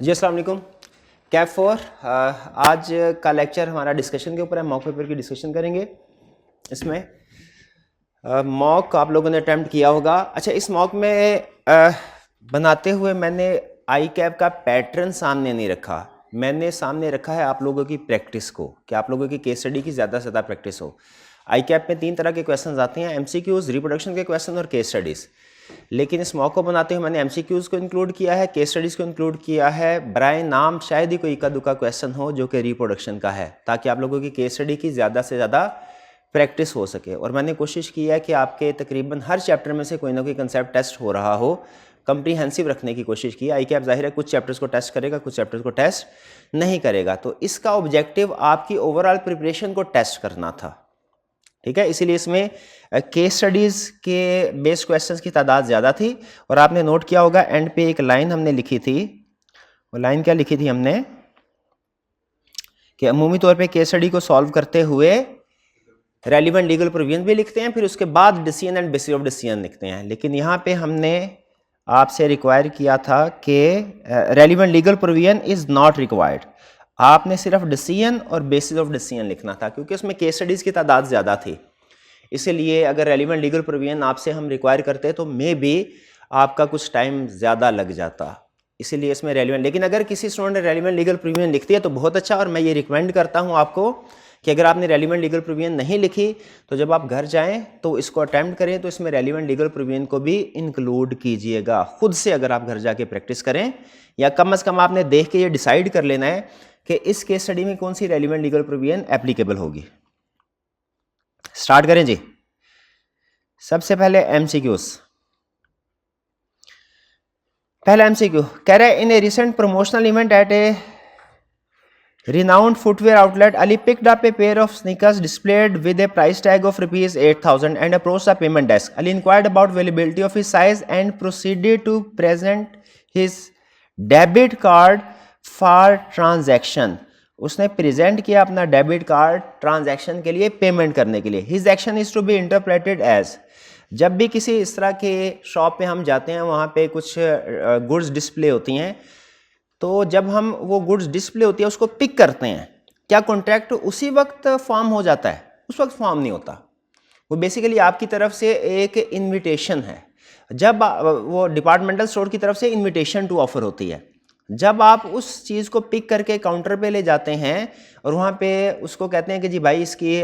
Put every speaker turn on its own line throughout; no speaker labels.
जी अस्सलाम वालेकुम। कैप 4 आज का लेक्चर हमारा डिस्कशन के ऊपर है। मॉक पेपर की डिस्कशन करेंगे। इसमें मॉक आप लोगों ने अटैम्प्ट किया होगा। अच्छा, इस मॉक में बनाते हुए मैंने आई कैप का पैटर्न सामने नहीं रखा, मैंने सामने रखा है आप लोगों की प्रैक्टिस को, कि आप लोगों की केस स्टडी की ज़्यादा से ज़्यादा प्रैक्टिस हो। आई कैप में 3 तरह के क्वेश्चन आते हैं, एमसीक्यूज, रिप्रोडक्शन के क्वेश्चन और केस स्टडीज़। लेकिन इस मॉक को बनाते हुए मैंने एमसीक्यूज को इंक्लूड किया है, केस स्टडीज़ को इंक्लूड किया है। बराए नाम शायद ही कोई इक्का दुक्का क्वेश्चन हो जो कि रिप्रोडक्शन का है, ताकि आप लोगों की केस स्टडी की ज़्यादा से ज़्यादा प्रैक्टिस हो सके। और मैंने कोशिश की है कि आपके तकरीबन हर चैप्टर में से कोई ना कोई कंसेप्ट टेस्ट हो रहा हो, कंप्रीहेंसिव रखने की कोशिश की। आई कैप जाहिर है कुछ चैप्टर्स को टेस्ट करेगा, कुछ चैप्टर्स को टेस्ट नहीं करेगा। तो इसका ऑब्जेक्टिव आपकी ओवरऑल प्रिपरेशन को टेस्ट करना था, ठीक है। इसीलिए इसमें केस स्टडीज़ के बेस्ड क्वेश्चंस की तादाद ज़्यादा थी। और आपने नोट किया होगा एंड पे एक लाइन हमने लिखी थी। वो लाइन क्या लिखी थी हमने, कि अमूमी तौर पे केस स्टडी को सॉल्व करते हुए रेलिवेंट लीगल प्रोविजन भी लिखते हैं, फिर उसके बाद decision and bases of decision लिखते हैं। लेकिन यहाँ पे हमने आपसे रिक्वायर किया था कि relevant legal provision is not required, आपने सिर्फ डिसीजन और बेसिस ऑफ डिसीजन लिखना था, क्योंकि उसमें केस स्टडीज़ की तादाद ज़्यादा थी। इसीलिए अगर रेलिवेंट लीगल प्रोविजन आपसे हम रिक्वायर करते तो मे बी आपका कुछ टाइम ज़्यादा लग जाता, इसीलिए इसमें रेलिवेंट। लेकिन अगर किसी स्टूडेंट ने रेलिवेंट लीगल प्रोविजन लिखती है तो बहुत अच्छा, और मैं ये रिकमेंड करता हूँ आपको कि अगर आपने रेलिवेंट लीगल प्रोविजन नहीं लिखी तो जब आप घर जाएं तो इसको अटैम्प्ट करें तो इसमें रेलिवेंट लीगल प्रोविजन को भी इंक्लूड कीजिएगा खुद से। अगर आप घर जाके प्रैक्टिस करें, या कम से कम आपने देख के ये डिसाइड कर लेना है कि इस केस स्टडी में कौन सी रेलिवेंट लीगल प्रोविजन एप्लीकेबल होगी। स्टार्ट करें जी। सबसे पहले एमसीक्यूज। पहला एमसीक्यू कह रहा है, in a recent promotional event at a renowned footwear outlet, Ali picked up a pair of sneakers displayed with a price tag of rupees 8,000 and approached the payment desk. Ali inquired about availability of his size and proceeded to present his debit card for transaction. उसने present किया अपना debit card transaction के लिए, payment करने के लिए। His action is to be interpreted as, जब भी किसी इस तरह के शॉप पे हम जाते हैं, वहाँ पे कुछ गुड्स डिस्प्ले होती हैं, तो जब हम वो गुड्स डिस्प्ले होती है उसको पिक करते हैं, क्या कॉन्ट्रैक्ट उसी वक्त फॉर्म हो जाता है? उस वक्त फॉर्म नहीं होता। वो बेसिकली आपकी तरफ से एक इनविटेशन है। जब वो डिपार्टमेंटल स्टोर की तरफ से इनविटेशन टू ऑफर होती है, जब आप उस चीज़ को पिक करके काउंटर पे ले जाते हैं और वहाँ पे उसको कहते हैं कि जी भाई इसकी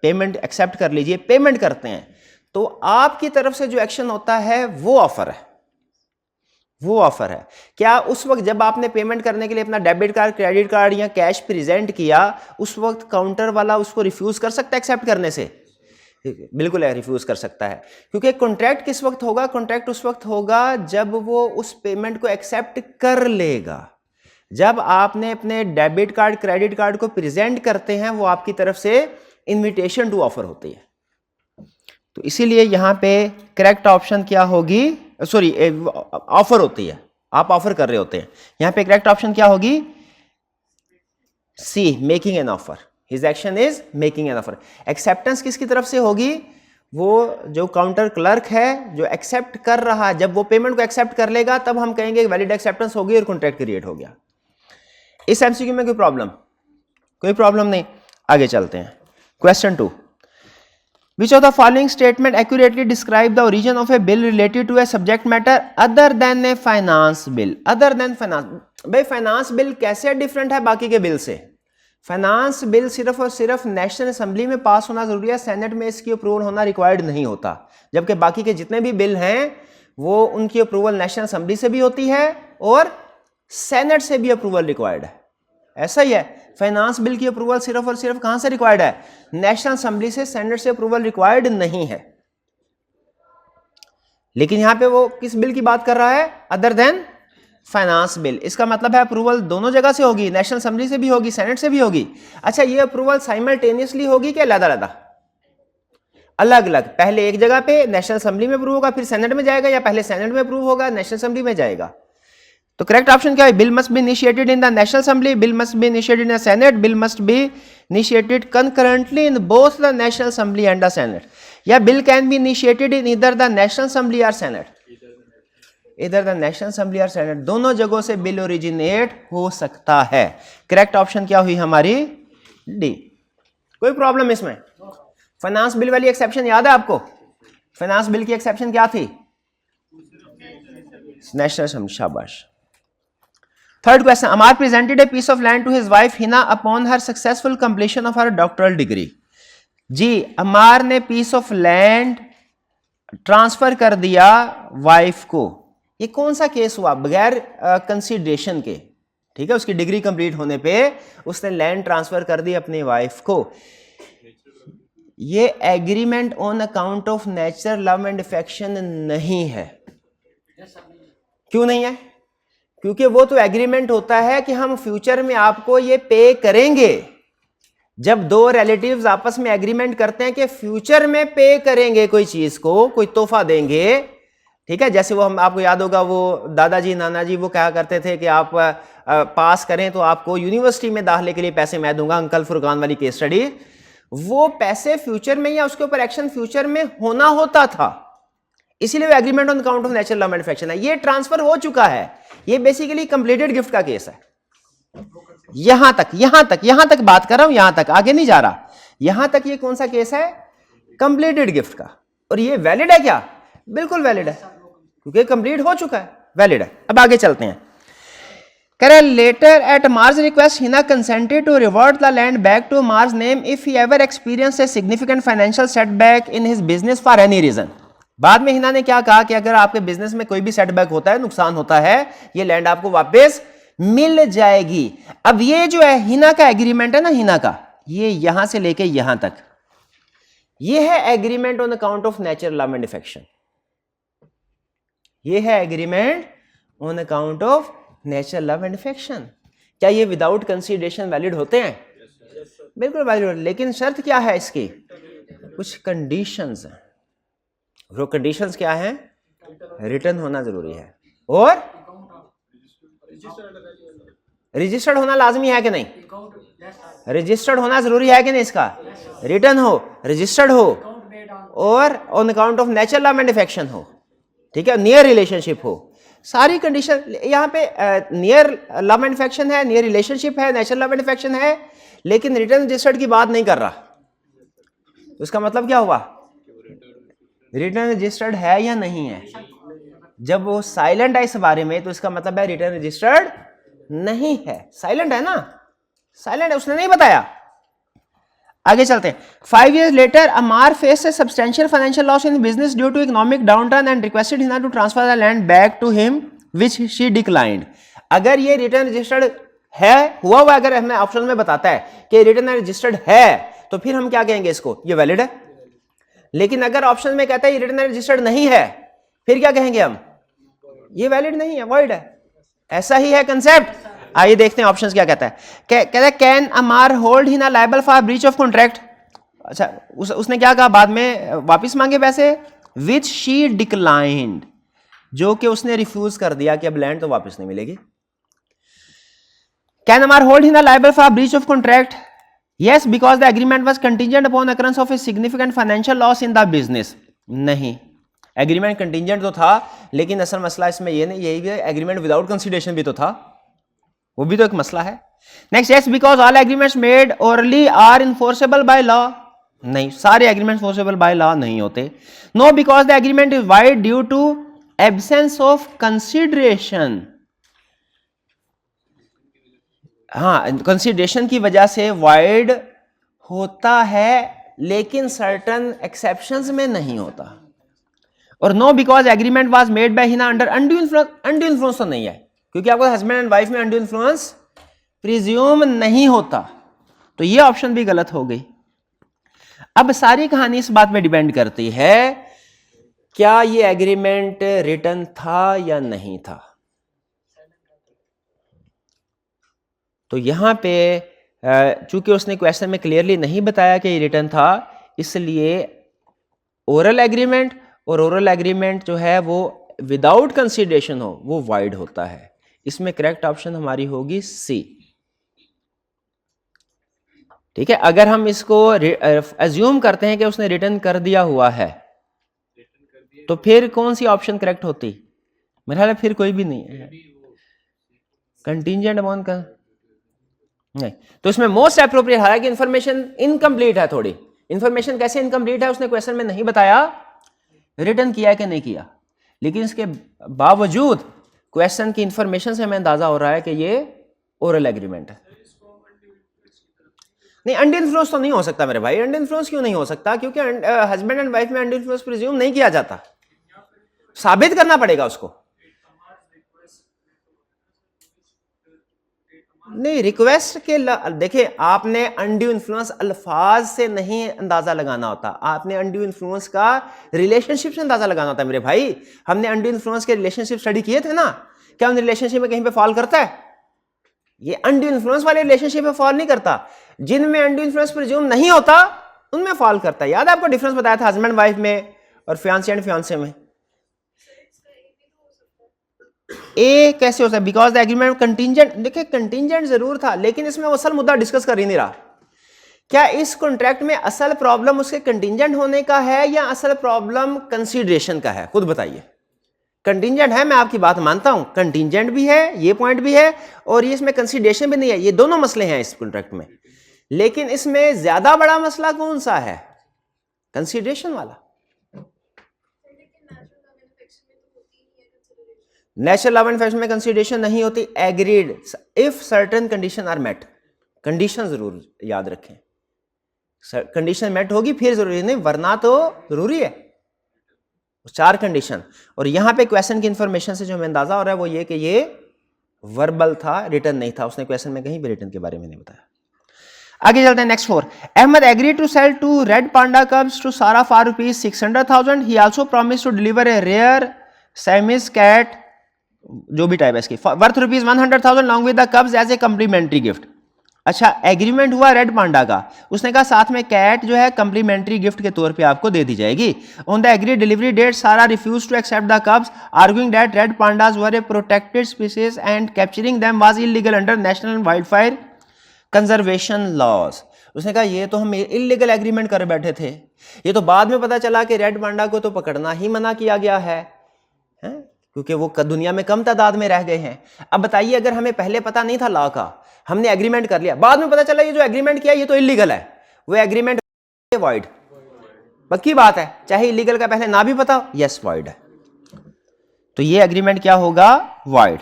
पेमेंट एक्सेप्ट कर लीजिए, पेमेंट करते हैं, तो आपकी तरफ से जो एक्शन होता है वो ऑफर है, वो ऑफर है। क्या उस वक्त जब आपने पेमेंट करने के लिए अपना डेबिट कार्ड, क्रेडिट कार्ड या कैश प्रेजेंट किया, उस वक्त काउंटर वाला उसको रिफ्यूज कर सकता है एक्सेप्ट करने से? बिल्कुल है, रिफ्यूज कर सकता है। क्योंकि कॉन्ट्रैक्ट किस वक्त होगा? कॉन्ट्रैक्ट उस वक्त होगा जब वो उस पेमेंट को एक्सेप्ट कर लेगा। जब आपने अपने डेबिट कार्ड, क्रेडिट कार्ड को प्रेजेंट करते हैं, वो आपकी तरफ से इन्विटेशन टू ऑफर होती है। तो इसीलिए यहां पे करेक्ट ऑप्शन क्या होगी? सॉरी, ऑफर होती है, आप ऑफर कर रहे होते हैं। यहां पे करेक्ट ऑप्शन क्या होगी? C, making an offer. His action is making an offer. Acceptance किसकी तरफ से होगी? वो जो काउंटर क्लर्क है जो एक्सेप्ट कर रहा है, जब वो पेमेंट को एक्सेप्ट कर लेगा तब हम कहेंगे वैलिड एक्सेप्टेंस होगी और कॉन्ट्रैक्ट क्रिएट हो गया। इस एमसीक्यू में कोई प्रॉब्लम? कोई प्रॉब्लम नहीं। आगे चलते हैं। Question 2, which of the following statement accurately describe the origin of a bill related to a subject matter other than a finance bill? other than finance, भाई फाइनेंस बिल कैसे different है बाकी के बिल से? फाइनेंस बिल सिर्फ और सिर्फ national assembly में पास होना जरूरी है, सेनेट में इसकी अप्रूवल होना रिक्वायर्ड नहीं होता। जबकि बाकी के जितने भी बिल हैं वो उनकी अप्रूवल नेशनल असेंबली से भी होती है और सेनेट से भी अप्रूवल रिक्वायर्ड है। ऐसा ही है, फाइनेंस बिल की अप्रूवल सिर्फ और सिर्फ कहां से रिक्वायर्ड है? नेशनल असेंबली से, सेनेट से अप्रूवल रिक्वायर्ड नहीं है। लेकिन यहां पे वो किस बिल की बात कर रहा है? Other than finance bill. इसका मतलब है अप्रूवल दोनों जगह से होगी, नेशनल असेंबली से भी होगी, सेनेट से भी होगी। अच्छा, ये अप्रूवल साइमल्टेनियसली होगी कि अलग-अलग? अलग-अलग। पहले एक जगह पे नेशनल असेंबली में अप्रूव होगा, फिर सेनेट में जाएगा, या पहले सेनेट में अप्रूव होगा नेशनल असेंबली में जाएगा? तो करेक्ट ऑप्शन क्या है? Bill must be initiated in the National Assembly, bill must be initiated in the Senate, bill must be initiated concurrently in both the National Assembly and the Senate, या bill can be initiated in either the National Assembly और Senate. Either the National Assembly और Senate, दोनों जगहों से bill originate हो सकता है। Correct option क्या हुई हमारी? डी। कोई प्रॉब्लम इसमें? फाइनेंस बिल वाली एक्सेप्शन याद है आपको? फाइनेंस बिल की एक्सेप्शन क्या थी? National Assembly. शाबाश। Third question, Amar presented a piece of land to his wife Hina upon her successful completion of her doctoral degree. जी, अमार ने पीस ऑफ लैंड ट्रांसफर कर दिया वाइफ को। ये कौन सा केस हुआ? बगैर कंसीडरेशन के, ठीक है, उसकी डिग्री कंप्लीट होने पे उसने लैंड ट्रांसफर कर दी अपनी वाइफ को। ये agreement on account of nature love and affection नहीं है। क्यों नहीं है? क्योंकि वो तो एग्रीमेंट होता है कि हम फ्यूचर में आपको ये पे करेंगे। जब दो रिलेटिव्स आपस में एग्रीमेंट करते हैं कि फ्यूचर में पे करेंगे कोई चीज को, कोई तोहफा देंगे, ठीक है, जैसे वो हम आपको याद होगा वो दादाजी नाना जी वो कहा करते थे कि आप पास करें तो आपको यूनिवर्सिटी में दाखिले के लिए पैसे मैं दूंगा, अंकल फुरकान वाली केस स्टडी। वो पैसे फ्यूचर में या उसके ऊपर एक्शन फ्यूचर में होना होता था, इसीलिए वो agreement on account of natural love and affection है। ये ट्रांसफर हो चुका है, ये बेसिकली कंप्लीटेड गिफ्ट का केस है। यहां तक बात कर रहा हूं, यहां तक, आगे नहीं जा रहा। यहां तक ये कौन सा केस है? कंप्लीटेड गिफ्ट का। और ये वैलिड है क्या? बिल्कुल वैलिड है, क्योंकि कंप्लीट हो चुका है, वैलिड है। अब आगे चलते हैं। कह रहे later at Mars request Hina consented to revert the land back to Mars name if he ever experiences a significant financial setback in his business for any reason. बाद में हिना ने क्या कहा कि अगर आपके बिजनेस में कोई भी सेटबैक होता है, नुकसान होता है, ये लैंड आपको वापस मिल जाएगी। अब ये जो है हिना का एग्रीमेंट है ना, हिना का, ये यहां से लेके यहां तक, ये है agreement on account of natural love and affection. ये है agreement on account of natural love and affection. क्या ये विदाउट कंसीडरेशन वैलिड होते हैं? बिल्कुल वैलिड होते हैं, लेकिन शर्त क्या है इसकी? कुछ कंडीशंस हैं। वो कंडीशंस क्या हैं? रिटर्न होना जरूरी है और रजिस्टर्ड होना लाजमी है कि नहीं? रजिस्टर्ड होना जरूरी है कि नहीं? इसका रिटर्न हो, रजिस्टर्ड हो और on account of natural love and affection हो, ठीक है, नियर रिलेशनशिप हो। सारी कंडीशन यहाँ पे नियर लव एंड अफेक्शन है, नियर रिलेशनशिप है, नेचुरल लव एंड अफेक्शन है, लेकिन रिटर्न रजिस्टर्ड की बात नहीं कर रहा। तो इसका मतलब क्या हुआ? रिटर्न रजिस्टर्ड है या नहीं है? जब वो साइलेंट है इस बारे में, तो इसका मतलब है रिटर्न रजिस्टर्ड नहीं है। साइलेंट है ना, साइलेंट है, उसने नहीं बताया। आगे चलते हैं। 5 years later, Amar faced a substantial financial loss in business due to economic downturn and requested Hina to transfer the land back to him, which she declined. अगर ये रिटर्न रजिस्टर्ड है, हुआ अगर हमें ऑप्शन में बताता है कि रिटर्न रजिस्टर्ड है, तो फिर हम क्या कहेंगे? इसको ये वैलिड है। लेकिन अगर ऑप्शन में कहता है ये रिटर्न रजिस्टर्ड नहीं है, फिर क्या कहेंगे हम? ये वैलिड नहीं है, वॉइड है। ऐसा ही है कंसेप्ट। आइए देखते हैं ऑप्शंस क्या कहता है। कहता है can Amar hold Hina liable for breach of contract. अच्छा, उसने क्या कहा बाद में? वापस मांगे पैसे, विच शी डिक्लाइंड, जो कि उसने रिफ्यूज कर दिया कि अब लैंड तो वापस नहीं मिलेगी। Can Amar hold Hina liable for breach of contract? Yes, because the agreement was contingent upon occurrence of a significant financial loss in the business. नहीं, एग्रीमेंट कंटीजेंट तो था, लेकिन असल मसला इसमें ये नहीं, यही भी एग्रीमेंट विदाउट कंसीडरेशन भी तो था, वो भी तो एक मसला है। Next, yes because all agreements made orally are enforceable by law. नहीं, सारे एग्रीमेंट फोर्सेबल बाय लॉ नहीं होते। No, because the agreement is void due to absence of consideration. हाँ, कंसीडरेशन की वजह से वाइड होता है, लेकिन सर्टन एक्सेप्शंस में नहीं होता। और no, because agreement was made by Hina under undue influence. Undue influence तो नहीं है, क्योंकि आपको हस्बैंड एंड वाइफ में अनड्यू इन्फ्लुएंस प्रिज्यूम नहीं होता, तो ये ऑप्शन भी गलत हो गई। अब सारी कहानी इस बात पे डिपेंड करती है, क्या ये एग्रीमेंट रिटर्न था या नहीं था। तो यहां पे चूंकि उसने क्वेश्चन में क्लियरली नहीं बताया कि ये रिटर्न था, इसलिए ओरल एग्रीमेंट, और ओरल एग्रीमेंट जो है वो विदाउट कंसीडरेशन हो, वो वाइड होता है। इसमें करेक्ट ऑप्शन हमारी होगी सी। ठीक है, अगर हम इसको अज्यूम करते हैं कि उसने रिटर्न कर दिया हुआ है, तो फिर कौन सी ऑप्शन करेक्ट होती? मेरा ख्याल है फिर कोई भी नहीं है कंटीजेंट अमाउंट का नहीं। तो इसमें मोस्ट अप्रोप्रिएट, हालांकि इन्फॉर्मेशन इनकम्प्लीट है थोड़ी। इन्फॉर्मेशन कैसे इनकम्प्लीट है उसने क्वेश्चन में नहीं बताया, रिटर्न किया कि नहीं किया, लेकिन इसके बावजूद क्वेश्चन की इंफॉर्मेशन से हमें अंदाजा हो रहा है कि ये ओरल एग्रीमेंट है। नहीं, अंडर इन्फ्लुएंस तो नहीं हो सकता मेरे भाई। अंडर इन्फ्लुएंस क्यों नहीं हो सकता? क्योंकि हस्बैंड एंड वाइफ में अंडर इन्फ्लुएंस प्रिज्यूम नहीं किया जाता, साबित करना पड़ेगा उसको। नहीं, रिक्वेस्ट के देखिए, आपने अनड्यू इन्फ्लुएंस अल्फाज से नहीं अंदाजा लगाना होता, आपने अनड्यू इन्फ्लुएंस का रिलेशनशिप से अंदाजा लगाना होता है मेरे भाई। हमने अनड्यू इन्फ्लुएंस के रिलेशनशिप स्टडी किए थे ना, क्या उन रिलेशनशिप में कहीं पे फॉल करता है? ये अनड्यू इन्फ्लुएंस वाले रिलेशनशिप में फॉल नहीं करता, जिनमें अनड्यू इन्फ्लुएंस प्रिज्यूम नहीं होता उनमें फॉल करता है। याद है आपको डिफरेंस बताया था हस्बैंड वाइफ में और फियांसी एंड फियांसे में? ए कैसे हो सकता है? Because the agreement contingent. देखिए कंटीजेंट जरूर था, लेकिन इसमें वो असल मुद्दा डिस्कस कर ही नहीं रहा। क्या इस कॉन्ट्रैक्ट में असल प्रॉब्लम उसके कंटीजेंट होने का है या असल प्रॉब्लम कंसीडरेशन का है? खुद बताइए। कंटीजेंट है, मैं आपकी बात मानता हूं, कंटीजेंट भी है, ये पॉइंट भी है, और ये इसमें कंसीडरेशन भी नहीं है। ये दोनों मसले हैं इस कॉन्ट्रैक्ट में, लेकिन इसमें ज्यादा बड़ा मसला कौन सा है? कंसीडरेशन वाला। नेचुरल लव एंड अफेक्शन में कंसीडरेशन नहीं होती, agreed if certain condition are met. Condition जरूर याद रखें, कंडीशन मेट होगी फिर जरूरी नहीं, वरना तो जरूरी है। 4 कंडीशन। और यहां पे क्वेश्चन की इंफॉर्मेशन से जो हमें अंदाजा हो रहा है वो ये कि ये वर्बल था, रिटर्न नहीं था। उसने क्वेश्चन में कहीं भी रिटर्न के बारे में नहीं बताया। आगे चलते हैं next 4। Ahmed agree to sell 2 red panda cubs to Sara for ₹600,000। He also promise to deliver a rare Siamese cat, जो भी टाइप है इसकी, worth ₹100,000 long with the cubs as a complimentary gift. अच्छा, एग्रीमेंट हुआ रेड पांडा का, उसने कहा साथ में कैट जो है कम्प्लीमेंट्री गिफ्ट के तौर पे आपको दे दी जाएगी। On the agree delivery date Sara refuse to accept the cubs, arguing that red pandas were a protected species and capturing them was illegal under national wild fire conservation laws. उसने कहा ये तो हम इलीगल एग्रीमेंट कर बैठे थे, ये तो बाद में पता चला कि रेड पांडा को तो पकड़ना ही मना किया गया है, क्योंकि वो दुनिया में कम तादाद में रह गए हैं। अब बताइए, अगर हमें पहले पता नहीं था लॉ का, हमने एग्रीमेंट कर लिया, बाद में पता चला ये जो एग्रीमेंट किया ये तो इलीगल है, वो एग्रीमेंट वॉइड। पक्की बात है, चाहे इलीगल का पहले ना भी पता हो, यस वॉइड है, तो ये एग्रीमेंट क्या होगा? वॉइड।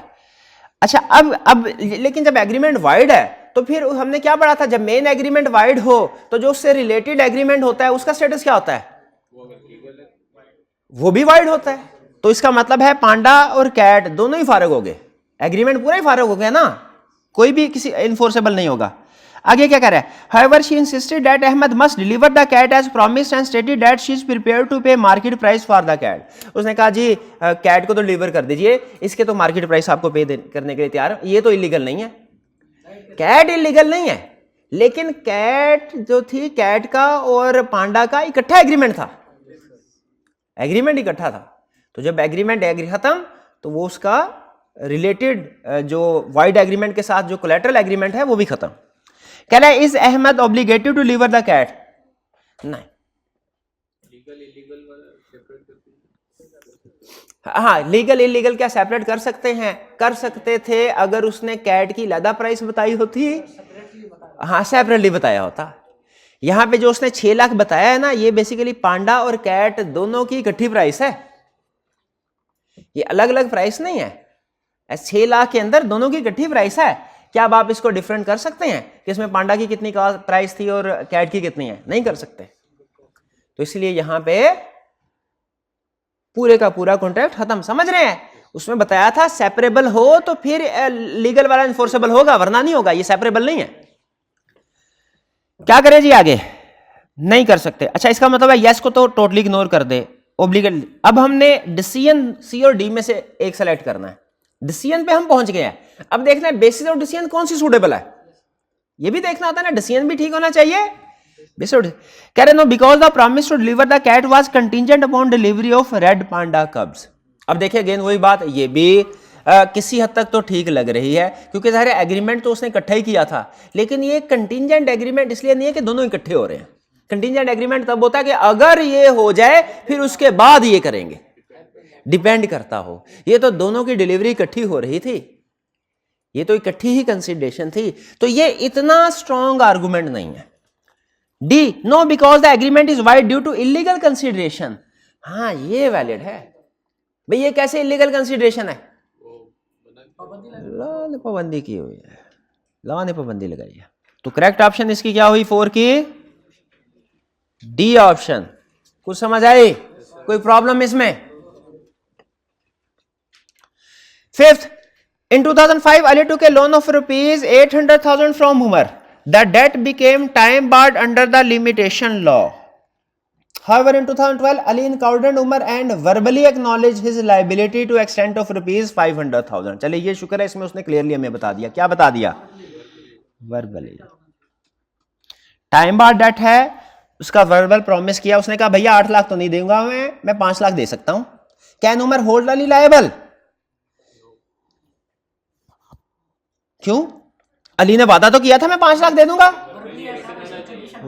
अच्छा, अब लेकिन जब एग्रीमेंट वॉइड है तो फिर हमने क्या पढ़ा था, जब मेन एग्रीमेंट वॉइड हो तो जो उससे रिलेटेड एग्रीमेंट होता है उसका स्टेटस क्या होता है? वो भी वॉइड होता है। तो इसका मतलब है पांडा और कैट दोनों ही फारग हो गए, एग्रीमेंट पूरा ही फारग हो गया ना, कोई भी किसी इनफोर्सेबल नहीं होगा। आगे क्या कह रहा है? However, she insisted that Ahmed must deliver the cat as promised and stated that she is prepared to pay market price for the cat। उसने कहा जी कैट को तो डिलीवर कर दीजिए, इसके तो मार्केट प्राइस आपको पे करने के लिए तैयार। ये तो इलीगल नहीं है, कैट इलीगल नहीं है, लेकिन कैट जो थी, कैट का और पांडा का इकट्ठा एग्रीमेंट था, एग्रीमेंट इकट्ठा था। तो जब एग्रीमेंट खत्म तो वो उसका रिलेटेड जो वाइड एग्रीमेंट के साथ जो कोलैटरल एग्रीमेंट है वो भी खत्म। कह रहा है is Ahmed obligated to deliver the cat? नहीं, हाँ, लीगल इलीगल क्या सेपरेट कर सकते हैं? कर सकते थे अगर उसने कैट की ज्यादा प्राइस बताई होती, हाँ सेपरेटली बताया होता। यहां पे जो उसने 6 लाख बताया है ना, ये बेसिकली पांडा और कैट दोनों की इकट्ठी प्राइस है, ये अलग अलग प्राइस नहीं है। 6 लाख के अंदर दोनों की इकट्ठी प्राइस है। क्या अब आप इसको डिफरेंट कर सकते हैं कि इसमें पांडा की कितनी प्राइस थी और कैट की कितनी है? नहीं कर सकते। तो इसलिए यहां पे पूरे का पूरा कॉन्ट्रैक्ट खत्म। समझ रहे हैं? उसमें बताया था सेपरेबल हो तो फिर लीगल वाला इन्फोर्सेबल होगा, वरना नहीं होगा। ये सेपरेबल नहीं है। क्या करें जी आगे? नहीं कर सकते। अच्छा, इसका मतलब है यस को तो टोटली इग्नोर कर दे, ओब्लिगेट। अब हमने डिसीजन सी और डी में से एक सेलेक्ट करना है। डिसीजन पे हम पहुंच गए हैं, अब देखना है बेसिस ऑफ डिसीजन कौन सी सूटेबल है। ये भी देखना होता है ना, डिसीजन भी ठीक होना चाहिए। कह रहे no because the promise to deliver the cat was contingent upon delivery of red panda cubs. अब देखिए अगेन वही बात, ये भी किसी हद तक तो ठीक लग रही है, क्योंकि सारे एग्रीमेंट तो उसने इकट्ठा ही किया था। लेकिन ये कंटीजेंट एग्रीमेंट इसलिए नहीं है कि दोनों इकट्ठे हो रहे हैं। कंटीजेंट एग्रीमेंट तब होता है कि अगर ये हो जाए फिर उसके बाद ये करेंगे। डिपेंड करता हो। ये तो दोनों की डिलीवरी इकट्ठी हो रही थी, ये तो इकट्ठी ही कंसिडरेशन थी, तो ये इतना स्ट्रॉन्ग आर्गुमेंट नहीं है। D, no because the agreement is void due to illegal consideration. हाँ ये वैलिड है भाई। ये कैसे इलीगल कंसिडरेशन है? लॉ ने पाबंदी की हुई है, लॉ ने पाबंदी लगाई है। तो करेक्ट ऑप्शन इसकी क्या हुई 4 की? D option. कुछ समझ आई? कोई प्रॉब्लम इसमें? Fifth, in 2005 Ali took a loan of rupees 800,000 from Umar. The debt became time barred under the limitation law. However, in 2012 Ali encountered Umar and verbally acknowledged his liability to extent of rupees 500,000. चलिए ये शुक्र है इसमें उसने clearly हमें बता दिया। क्या बता दिया? वर्बली। टाइम बार्ड डेट है, उसका वर्बल प्रॉमिस किया, उसने कहा भैया 8 लाख तो नहीं दूंगा मैं 5 लाख दे सकता हूं। Can Umar hold Ali liable? क्यों? अली ने वादा तो किया था मैं 5 लाख दे दूंगा,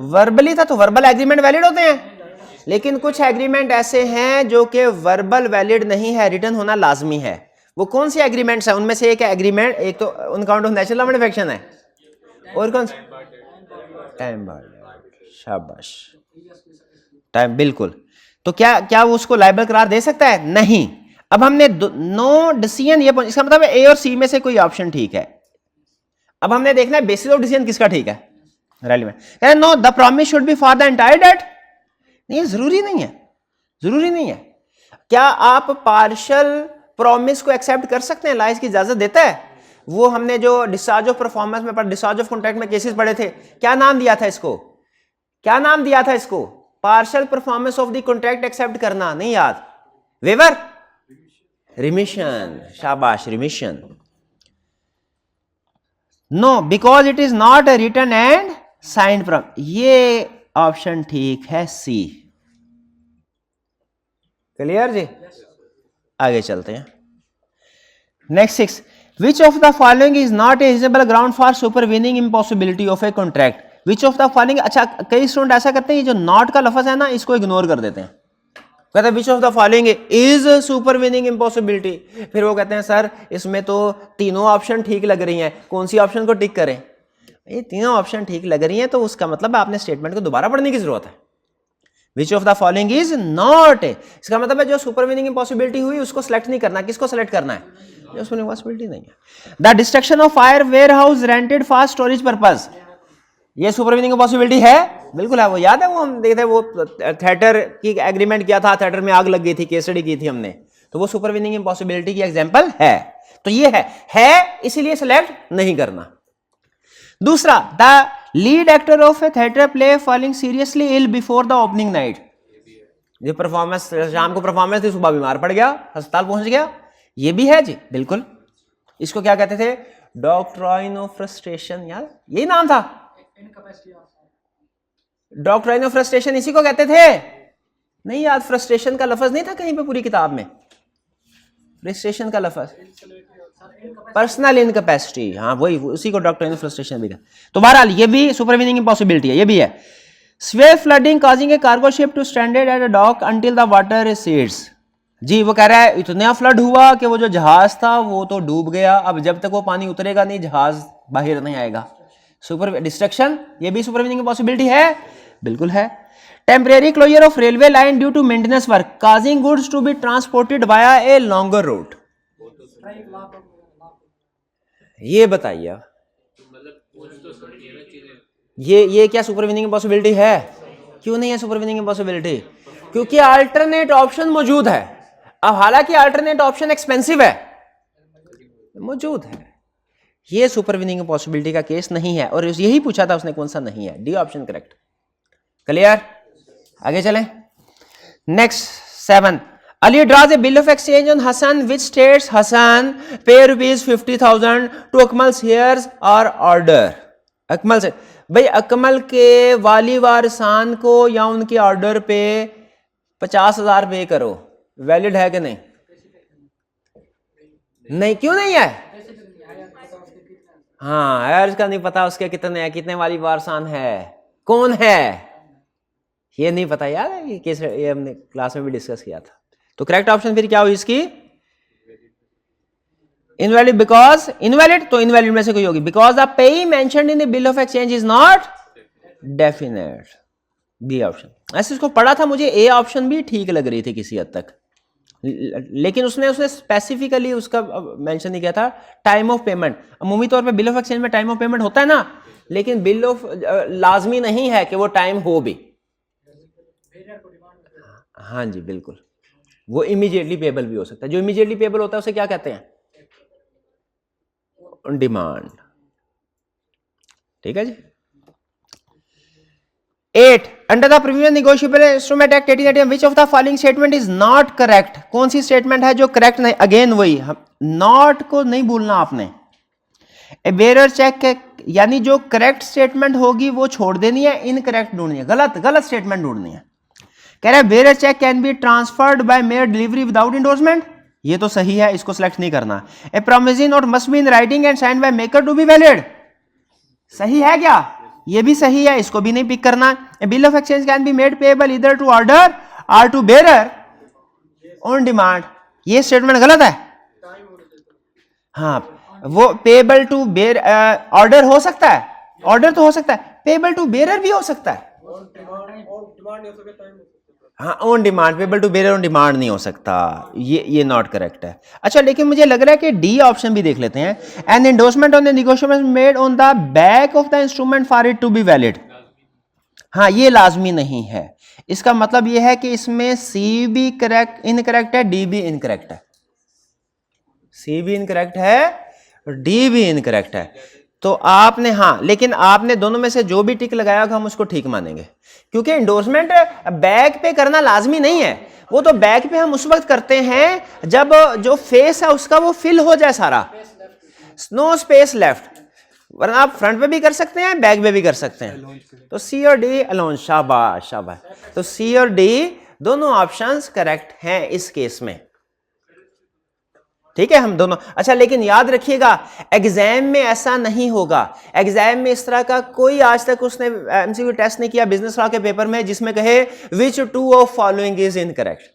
वर्बली था, तो वर्बल एग्रीमेंट वैलिड होते हैं। लेकिन कुछ एग्रीमेंट ऐसे हैं जो कि वर्बल वैलिड नहीं है, रिटर्न होना लाजमी है। वो कौन सी एग्रीमेंट्स है? उनमें से एक एग्रीमेंट, एक तो on count of natural manufacture है, और कौन सा? Time barred. शाबाश, टाइम, बिल्कुल। तो क्या क्या वो उसको लायबल करार दे सकता है? नहीं। अब हमने नो डिसीजन, ये इसका मतलब ए और सी में से कोई ऑप्शन ठीक है। अब हमने देखना है बेसिस ऑफ डिसीजन किसका ठीक है, relevant. No the promise should be for the entire debt. नहीं, जरूरी नहीं है, जरूरी नहीं है। क्या आप पार्शियल प्रॉमिस को एक्सेप्ट कर सकते हैं? लाइस की इजाजत देता है। वो हमने जो डिस्चार्ज ऑफ परफॉर्मेंस में, डिस्चार्ज ऑफ कॉन्ट्रैक्ट में केसेस पढ़े थे, क्या नाम दिया था इसको? क्या नाम दिया था इसको? Partial performance of the contract accept करना, नहीं याद? Waiver, remission. शाबाश, remission. No because it is not a written and signed from. ये ऑप्शन ठीक है, सी। क्लियर जी? आगे चलते हैं। Next 6, which of the following is not a reasonable ground for supervening impossibility of a contract? Which of the following. अच्छा, कई student ऐसा करते हैं, ये जो नॉट का लफ्ज है ना, इसको इग्नोर कर देते हैं। कहते हैं विच of the following is supervening impossibility, फिर वो कहते हैं सर इसमें तो तीनों ऑप्शन ठीक लग रही हैं, कौन सी ऑप्शन को टिक करें? ये तीनों ऑप्शन ठीक लग रही हैं, तो उसका मतलब आपने स्टेटमेंट को दोबारा पढ़ने की जरूरत है। विच of the following is not, इसका मतलब है जो सुपरवीनिंग इम्पॉसिबिलिटी हुई उसको सेलेक्ट नहीं करना। किसको सेलेक्ट करना है? जो सुपरवीनिंग इम्पॉसिबिलिटी नहीं है। The destruction of fire warehouse rented for storage purpose, ये सुपरवीनिंग इम्पॉसिबिलिटी है, बिल्कुल है। वो याद है, वो हम देखते वो थिएटर की एग्रीमेंट किया था, थिएटर में आग लग गई थी, केस स्टडी की थी हमने, तो वो सुपरवीनिंग इम्पॉसिबिलिटी की एग्जांपल है। तो ये है इसीलिए सेलेक्ट नहीं करना। दूसरा, the lead actor of a theatre play falling seriously ill before the opening night, ये परफॉर्मेंस, शाम को परफॉर्मेंस थी, सुबह बीमार पड़ गया, अस्पताल पहुंच गया, ये भी है जी, बिल्कुल। इसको क्या कहते थे? डॉक्ट्राइन ऑफ फ्रस्ट्रेशन, यार यही नाम था, डॉक्ट्राइन ऑफ फ्रस्ट्रेशन, इसी को कहते थे। नहीं याद? फ्रस्ट्रेशन का लफ्ज नहीं था कहीं पे पूरी किताब में, फ्रस्ट्रेशन का लफ्ज पर्सनल इनकैपेसिटी, हाँ वही, उसी को डॉक्ट्राइन ऑफ फ्रस्ट्रेशन भी था। तो बहरहाल ये भी सुपरवीनिंग इम्पॉसिबिलिटी है, ये भी है। Severe flooding causing a cargo ship to stranded at a dock until the water recedes, जी वो कह रहा है इतना फ्लड हुआ कि वो जो जहाज था वो तो डूब गया, अब जब तक वो पानी उतरेगा नहीं जहाज बाहर नहीं आएगा। सुपर डिस्ट्रक्शन, ये भी सुपरवीनिंग की पॉसिबिलिटी है, बिल्कुल है। Temporary closure of railway line due to maintenance work causing goods to be transported via a longer route, ये बताइए ये क्या सुपरवीनिंग की पॉसिबिलिटी है? क्यों नहीं है सुपरवीनिंग की पॉसिबिलिटी? क्योंकि अल्टरनेट ऑप्शन मौजूद है। अब हालांकि अल्टरनेट ऑप्शन एक्सपेंसिव है, मौजूद है, ये सुपरवीनिंग पॉसिबिलिटी का केस नहीं है। और यही पूछा था उसने, कौन सा नहीं है? D option correct. क्लियर? आगे चलें। Next 7, Ali draws a bill of exchange on Hasan which states Hasan pay rupees 50,000 to Akmal shares or order. Akmal से भाई, अकमल के वाली वारसान को या उनके ऑर्डर पे 50,000 पे करो, वैलिड है कि नहीं? नहीं, क्यों नहीं है? हाँ यार, इसका नहीं पता उसके कितने हैं, कितने वाली वारसान है, कौन है, ये नहीं पता यार। ये हमने क्लास में भी डिस्कस किया था। तो करेक्ट ऑप्शन फिर क्या हुई इसकी? इनवैलिड, बिकॉज इनवैलिड, तो इनवैलिड में से कोई होगी, because the pay mentioned in the bill of exchange is not definite. B option. ऐसे इसको पढ़ा था मुझे, ए ऑप्शन भी ठीक लग रही थी किसी हद तक, लेकिन उसने स्पेसिफिकली उसका मेंशन नहीं किया था टाइम ऑफ पेमेंट। अमूमी तौर पे बिल ऑफ एक्सचेंज में टाइम ऑफ पेमेंट होता है ना, लेकिन बिल ऑफ लाजमी नहीं है कि वो टाइम हो भी। हाँ जी बिल्कुल, वो इमीडिएटली पेबल भी हो सकता है। जो इमीडिएटली पेबल होता है उसे क्या कहते हैं? On demand. ठीक है जी। 8 under the previous negotiable instrument act 1880 which of the following statement is not correct? कौन सी स्टेटमेंट है जो करेक्ट नहीं? अगेन वही, नॉट को नहीं भूलना आपने। ए बेरर चेक, यानी जो करेक्ट स्टेटमेंट होगी वो छोड़ देनी है, इनकरेक्ट ढूंढनी है, गलत स्टेटमेंट ढूंढनी है। कह रहा है bearer cheque can be transferred by mere delivery without endorsement, ये तो सही है, इसको सिलेक्ट नहीं करना। A promising note must be in writing and signed by maker to be valid, सही है क्या? ये भी सही है, इसको भी नहीं पिक करना। A bill of exchange can be made payable either to order और टू बेरर ऑन डिमांड, ये स्टेटमेंट गलत है। हाँ, वो पेएबल टू बेर ऑर्डर हो सकता है, ऑर्डर तो हो सकता है, पेएबल टू बेरर भी हो सकता है। हाँ, on demand, payable to bearer on demand नहीं हो सकता, ये नॉट करेक्ट है। अच्छा, लेकिन मुझे लग रहा है कि डी ऑप्शन भी देख लेते हैं। An endorsement on the negotiation made on the back of the instrument for it to be valid, हाँ ये लाजमी नहीं है। इसका मतलब ये है कि इसमें सी भी करेक्ट इनकरेक्ट है, डी भी इनकरेक्ट है। सी भी इनकरेक्ट है और डी भी इनकरेक्ट है। तो आपने, हाँ, लेकिन आपने दोनों में से जो भी टिक लगाया होगा हम उसको ठीक मानेंगे, क्योंकि एंडोर्समेंट बैक पे करना लाजमी नहीं है। वो तो बैक पे हम उस वक्त करते हैं जब जो फेस है उसका वो फिल हो जाए सारा, नो स्पेस लेफ्ट, वरना आप फ्रंट पे भी कर सकते हैं, बैक पे भी कर सकते हैं। तो सी और डी अलोन, शाबाश शाबाश। तो सी और डी दोनों ऑप्शंस करेक्ट हैं इस केस में, ठीक है, हम दोनों। अच्छा, लेकिन याद रखिएगा एग्जाम में ऐसा नहीं होगा। एग्जाम में इस तरह का कोई आज तक उसने एमसीक्यू टेस्ट नहीं किया बिजनेस लॉ के पेपर में जिसमें कहे which two of following is incorrect.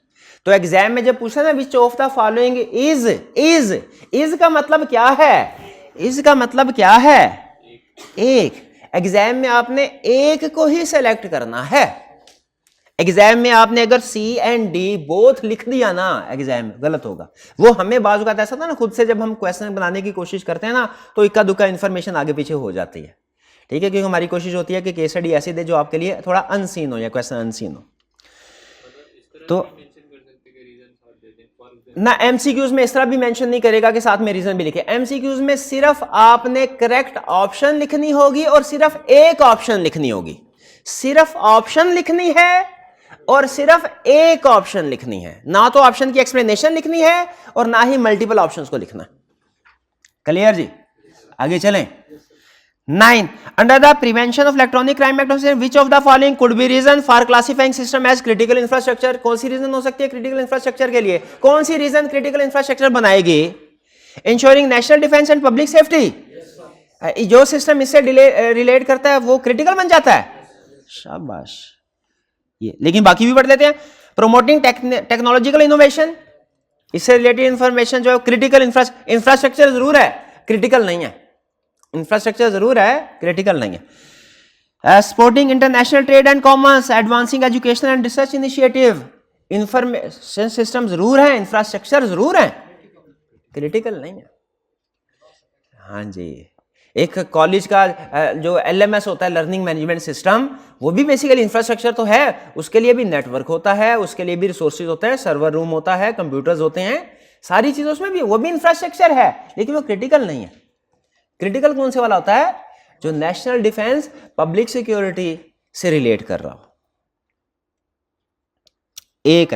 तो एग्जाम में जब पूछा ना which of the following is का मतलब क्या है? इज का मतलब क्या है? एक। एग्जाम में आपने एक को ही सेलेक्ट करना है। एग्जाम में आपने अगर सी एंड डी बोथ लिख दिया ना, एग्जाम में गलत होगा। वो हमें बाजू का ऐसा था ना, खुद से जब हम क्वेश्चन बनाने की कोशिश करते हैं ना तो इक्का दुक्का इन्फॉर्मेशन आगे पीछे हो जाती है, ठीक है, क्योंकि हमारी कोशिश होती है कि केस स्टडी ऐसी दे जो आपके लिए थोड़ा अनसीन हो या क्वेश्चन अनसीन हो। तो ना एमसीक्यूज में इस तरह भी मेंशन नहीं करेगा कि साथ में रीजन भी लिखे। एमसीक्यूज में सिर्फ आपने करेक्ट ऑप्शन लिखनी होगी और सिर्फ एक ऑप्शन लिखनी होगी। सिर्फ ऑप्शन लिखनी है और सिर्फ एक ऑप्शन लिखनी है, ना तो ऑप्शन की एक्सप्लेनेशन लिखनी है और ना ही मल्टीपल ऑप्शंस को लिखना। क्लियर जी? आगे चलें। 9 under the prevention of electronic crime act which of the following could be reason for classifying system as critical infrastructure? कौन सी रीजन हो सकती है क्रिटिकल इंफ्रास्ट्रक्चर के लिए? कौन सी रीजन क्रिटिकल इंफ्रास्ट्रक्चर बनाएगी? Ensuring national defence and public safety. जो सिस्टम इससे रिलेट करता है वो क्रिटिकल बन जाता है। शाबाश। ये लेकिन बाकी भी पढ़ लेते हैं। प्रोमोटिंग टेक्नोलॉजिकल इनोवेशन, इससे रिलेटेड इंफॉर्मेशन जो है क्रिटिकल इंफ्रास्ट्रक्चर जरूर है, क्रिटिकल नहीं है। इंफ्रास्ट्रक्चर जरूर है, क्रिटिकल नहीं है। Supporting international trade and commerce, advancing education and research initiative, information system जरूर है, इंफ्रास्ट्रक्चर जरूर है, क्रिटिकल नहीं है। हाँ जी, एक कॉलेज का जो एलएमएस होता है, लर्निंग मैनेजमेंट सिस्टम, वो भी बेसिकली इंफ्रास्ट्रक्चर तो है। उसके लिए भी नेटवर्क होता है, उसके लिए भी रिसोर्सेज होते हैं, सर्वर रूम होता है, कंप्यूटर्स होते हैं, सारी चीजों उसमें भी, वो भी इंफ्रास्ट्रक्चर है, लेकिन वो क्रिटिकल नहीं है। क्रिटिकल कौन से वाला होता है? जो नेशनल डिफेंस पब्लिक सिक्योरिटी से रिलेट कर रहा हो। एक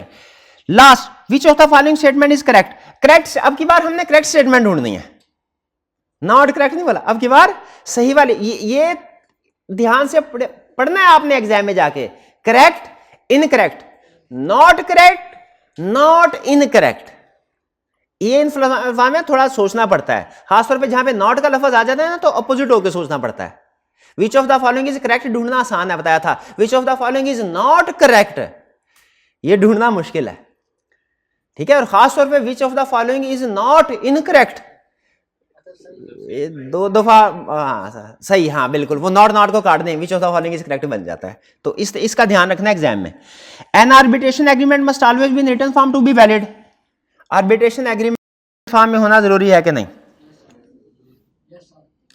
last, which of the following statement is correct? Correct, अब की बार हमने करेक्ट स्टेटमेंट ढूंढनी है, नॉट करेक्ट नहीं बोला, अब की बार सही वाली। ये ध्यान से पढ़ना है आपने एग्जाम में जाके। Correct, incorrect, not correct, not incorrect, ये इनफॉर्म में थोड़ा सोचना पड़ता है, खासतौर पे जहां पे नॉट का लफ्ज आ जाता है ना तो अपोजिट होकर सोचना पड़ता है। विच of the following is correct ढूंढना आसान है, बताया था। विच of the following is not correct, ये ढूंढना मुश्किल है। ठीक है, और खास तौर पे विच of the following is not incorrect, दो दफा सही, हाँ बिल्कुल, वो नॉट नॉट को काट दें, which of the following is correct बन जाता है। तो इसका ध्यान रखना एग्जाम में। An arbitration agreement must always be in written form to be valid. Arbitration agreement form में होना जरूरी है कि नहीं?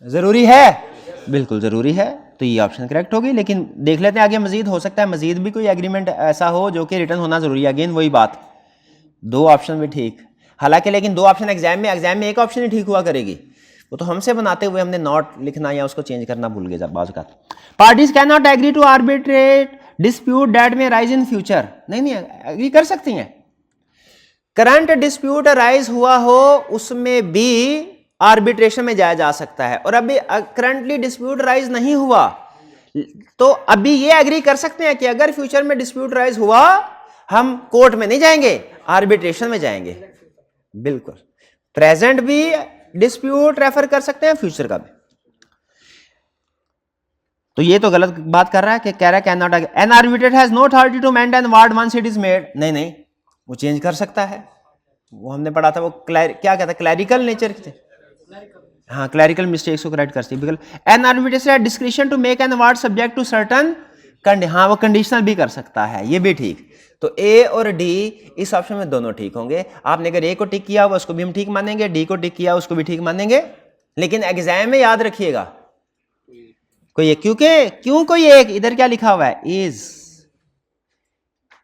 जरूरी है, बिल्कुल जरूरी है। तो ये ऑप्शन करेक्ट होगी। लेकिन देख लेते हैं आगे मजीद, हो सकता है मजीद भी कोई एग्रीमेंट ऐसा हो जो कि रिटर्न होना जरूरी है। अगेन वही बात, दो ऑप्शन भी ठीक, हालांकि लेकिन दो ऑप्शन एग्जाम में एक ऑप्शन ही ठीक हुआ करेगी। वो तो हमसे बनाते हुए हमने नॉट लिखना या उसको चेंज करना भूल गए बाज़ का। Parties can not agree to arbitrate dispute that may rise in future. नहीं एग्री कर सकती हैं। करंट डिस्प्यूट राइज हुआ हो उसमें भी आर्बिट्रेशन में जाया जा सकता है, और अभी करंटली डिस्प्यूट राइज नहीं हुआ तो अभी ये एग्री कर सकते हैं कि अगर फ्यूचर में डिस्प्यूट राइज हुआ हम कोर्ट में नहीं जाएंगे, आर्बिट्रेशन में जाएंगे। बिल्कुल, प्रेजेंट भी डिस्प्यूट रेफर कर सकते हैं, फ्यूचर का भी। तो ये तो गलत बात कर रहा है कि कह रहा है can not, an arbitrator has no authority to mend an award once it is made. नहीं वो चेंज कर सकता है, वो हमने पढ़ा था, वो क्या कहता है, क्लैरिकल नेचर थे, हाँ क्लैरिकल मिस्टेक्स को करेक्ट कर सकती है। An arbitrator has discretion to make an award subject to certain हाँ वो कंडीशनल भी कर सकता है, ये भी ठीक। तो ए और डी इस ऑप्शन में दोनों ठीक होंगे। आपने अगर ए को टिक किया हुआ उसको भी हम ठीक मानेंगे, डी को टिक किया उसको भी ठीक मानेंगे। लेकिन एग्जाम में याद रखिएगा कोई एक, क्यों कोई एक, इधर क्या लिखा हुआ है, इज,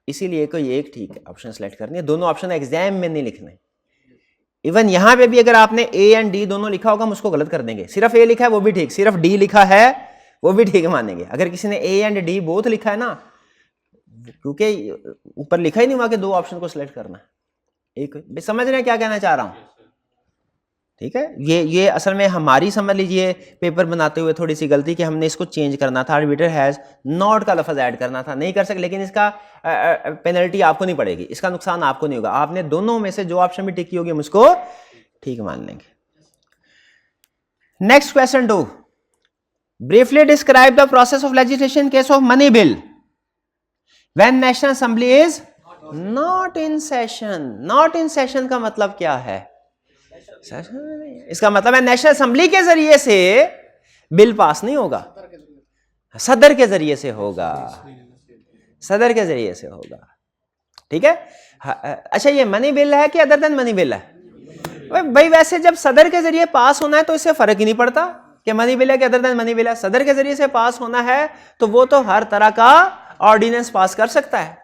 इसीलिए कोई एक ठीक ऑप्शन सेलेक्ट करनी है। दोनों ऑप्शन एग्जाम में नहीं लिखने। इवन यहां पे भी अगर आपने ए एंड डी दोनों लिखा होगा हम उसको गलत कर देंगे। सिर्फ ए लिखा है वो भी ठीक, सिर्फ डी लिखा है वो भी ठीक मानेंगे। अगर किसी ने ए एंड डी बोथ लिखा है ना, क्योंकि ऊपर लिखा ही नहीं हुआ कि दो ऑप्शन को सिलेक्ट करना है, एक समझ रहे हैं क्या कहना चाह रहा हूं? ठीक है, ये असल में हमारी समझ लीजिए पेपर बनाते हुए थोड़ी सी गलती कि हमने इसको चेंज करना था, आर्बिट्रेटर हैज नॉट का लफ्ज ऐड करना था, नहीं कर सकते। लेकिन इसका पेनल्टी आपको नहीं पड़ेगी, इसका नुकसान आपको नहीं होगा। आपने दोनों में से जो ऑप्शन भी टिक की होगी हम उसको ठीक मान लेंगे। Next question 2, briefly describe the process of legislation case of money bill when national assembly is not in session. Not in session का मतलब क्या है? इसका मतलब है नेशनल असेंबली के जरिए से बिल पास नहीं होगा, सदर के जरिए से होगा, सदर के जरिए से होगा। ठीक है, अच्छा ये मनी बिल है कि अदर देन मनी बिल है? भाई वैसे जब सदर के जरिए पास होना है तो इससे फर्क ही नहीं पड़ता कि मनी बिल है कि अदर देन मनी बिल है। सदर के जरिए से पास होना है तो वो तो हर तरह का ऑर्डिनेंस पास कर सकता है।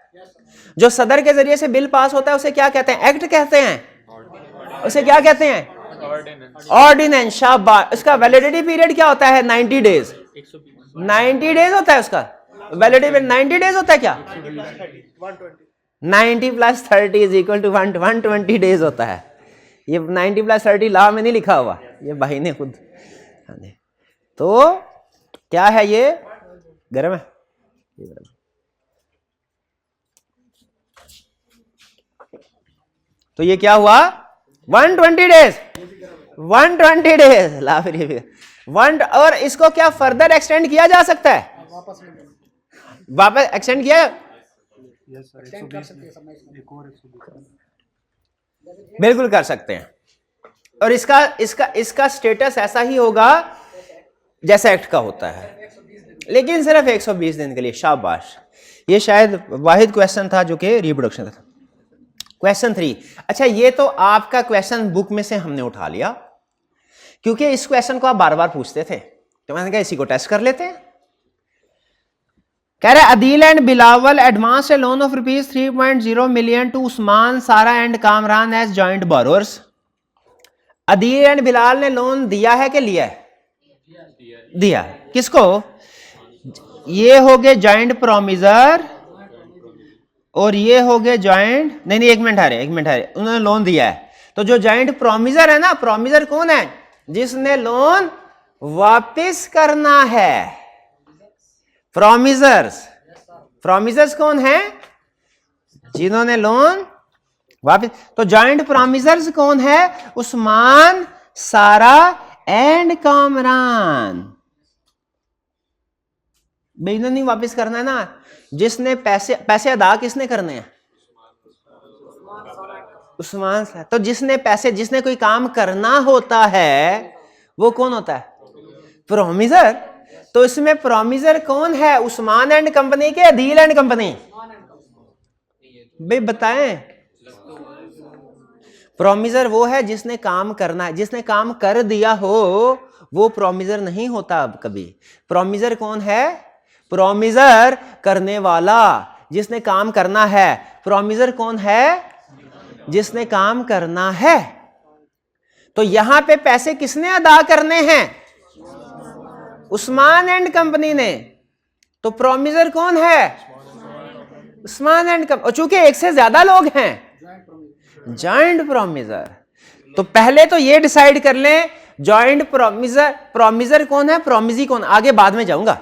जो सदर के जरिए से बिल पास होता है उसे क्या कहते हैं? एक्ट कहते हैं। उसे क्या कहते हैं? ऑर्डिनेंस। शाबाश। इसका वैलिडिटी पीरियड क्या होता है? 90 डेज। 90 डेज होता है उसका वैलिडिटी पीरियड। 90 डेज होता है क्या? 90 + 30 = 120 डेज होता है। ये 90 + 30 लॉ में नहीं लिखा हुआ, ये भाई ने खुद। तो क्या है ये? गर्म है। तो ये क्या हुआ? 120 डेज। 120 डेज ला फिर वन। और इसको क्या फर्दर एक्सटेंड किया जा सकता है? वापस एक्सटेंड किया बिल्कुल कर सकते हैं। और इसका स्टेटस ऐसा ही होगा जैसा एक्ट का होता है, लेकिन सिर्फ 120 दिन के लिए। शाबाश। ये शायद वाहिद क्वेश्चन था जो कि रिप्रोडक्शन था। क्वेश्चन 3। अच्छा ये तो आपका क्वेश्चन बुक में से हमने उठा लिया क्योंकि इस क्वेश्चन को आप बार बार पूछते थे, तो मैंने कहा इसी को टेस्ट कर लेते हैं। कह रहे Adeel and Bilawal advance a loan of ₹3.0 million to Usman, Sara and Kamran as joint borrowers. Adeel and Bilal ने लोन दिया है कि लिया है? दिया। किसको? ये हो गए जॉइंट प्रोमिजर और ये हो गए जॉइंट, नहीं एक मिनट हारे, उन्होंने लोन दिया है। तो जो जॉइंट प्रोमिजर है ना, प्रोमिजर कौन है? जिसने लोन वापस करना है। प्रोमिजर्स कौन है? जिन्होंने लोन वापस। तो जॉइंट प्रोमिजर्स कौन है? उस्मान, सारा एंड कामरान। इन्होंने नहीं वापस करना है ना। जिसने पैसे अदा किसने करने हैं? उस्मान से। तो जिसने पैसे, जिसने कोई काम करना होता है वो कौन होता है? प्रोमिजर। तो इसमें प्रोमिजर कौन है? उस्मान एंड कंपनी के अदील एंड कंपनी? भाई बताएं। प्रोमिजर वो है जिसने काम करना है, जिसने काम कर दिया हो वो प्रोमिजर नहीं होता अब कभी। प्रोमिजर कौन है? प्रोमिजर करने वाला, जिसने काम करना है। प्रोमिजर कौन है? जिसने काम करना है। तो यहां पे पैसे किसने अदा करने हैं? उस्मान एंड कंपनी ने। तो प्रोमिजर कौन है? Usman and company. और चूंकि एक से ज्यादा लोग हैं, जॉइंट प्रोमिजर। तो पहले तो ये डिसाइड कर लें जॉइंट प्रोमिजर, प्रोमिजर कौन है, प्रोमिजी कौन, आगे बाद में जाऊंगा।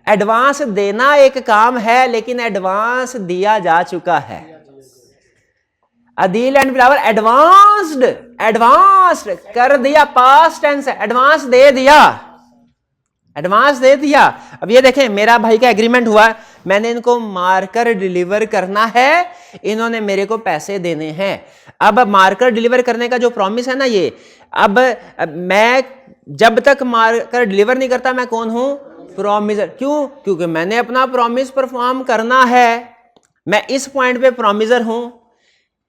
एडवांस देना एक काम है, लेकिन एडवांस दिया जा चुका है। Adeel and Bilawal advanced, advanced कर दिया, पास्ट टेंस है, एडवांस दे दिया, एडवांस दे दिया। अब ये देखें, मेरा भाई का एग्रीमेंट हुआ, मैंने इनको मार्कर डिलीवर करना है, इन्होंने मेरे को पैसे देने हैं। अब मार्कर डिलीवर करने का जो प्रॉमिस है ना, ये अब मैं जब तक मार्कर डिलीवर नहीं करता मैं कौन हूं? प्रॉमिसर। क्यों? क्योंकि मैंने अपना प्रॉमिस परफॉर्म करना है। मैं इस पॉइंट पे प्रॉमिसर हूं,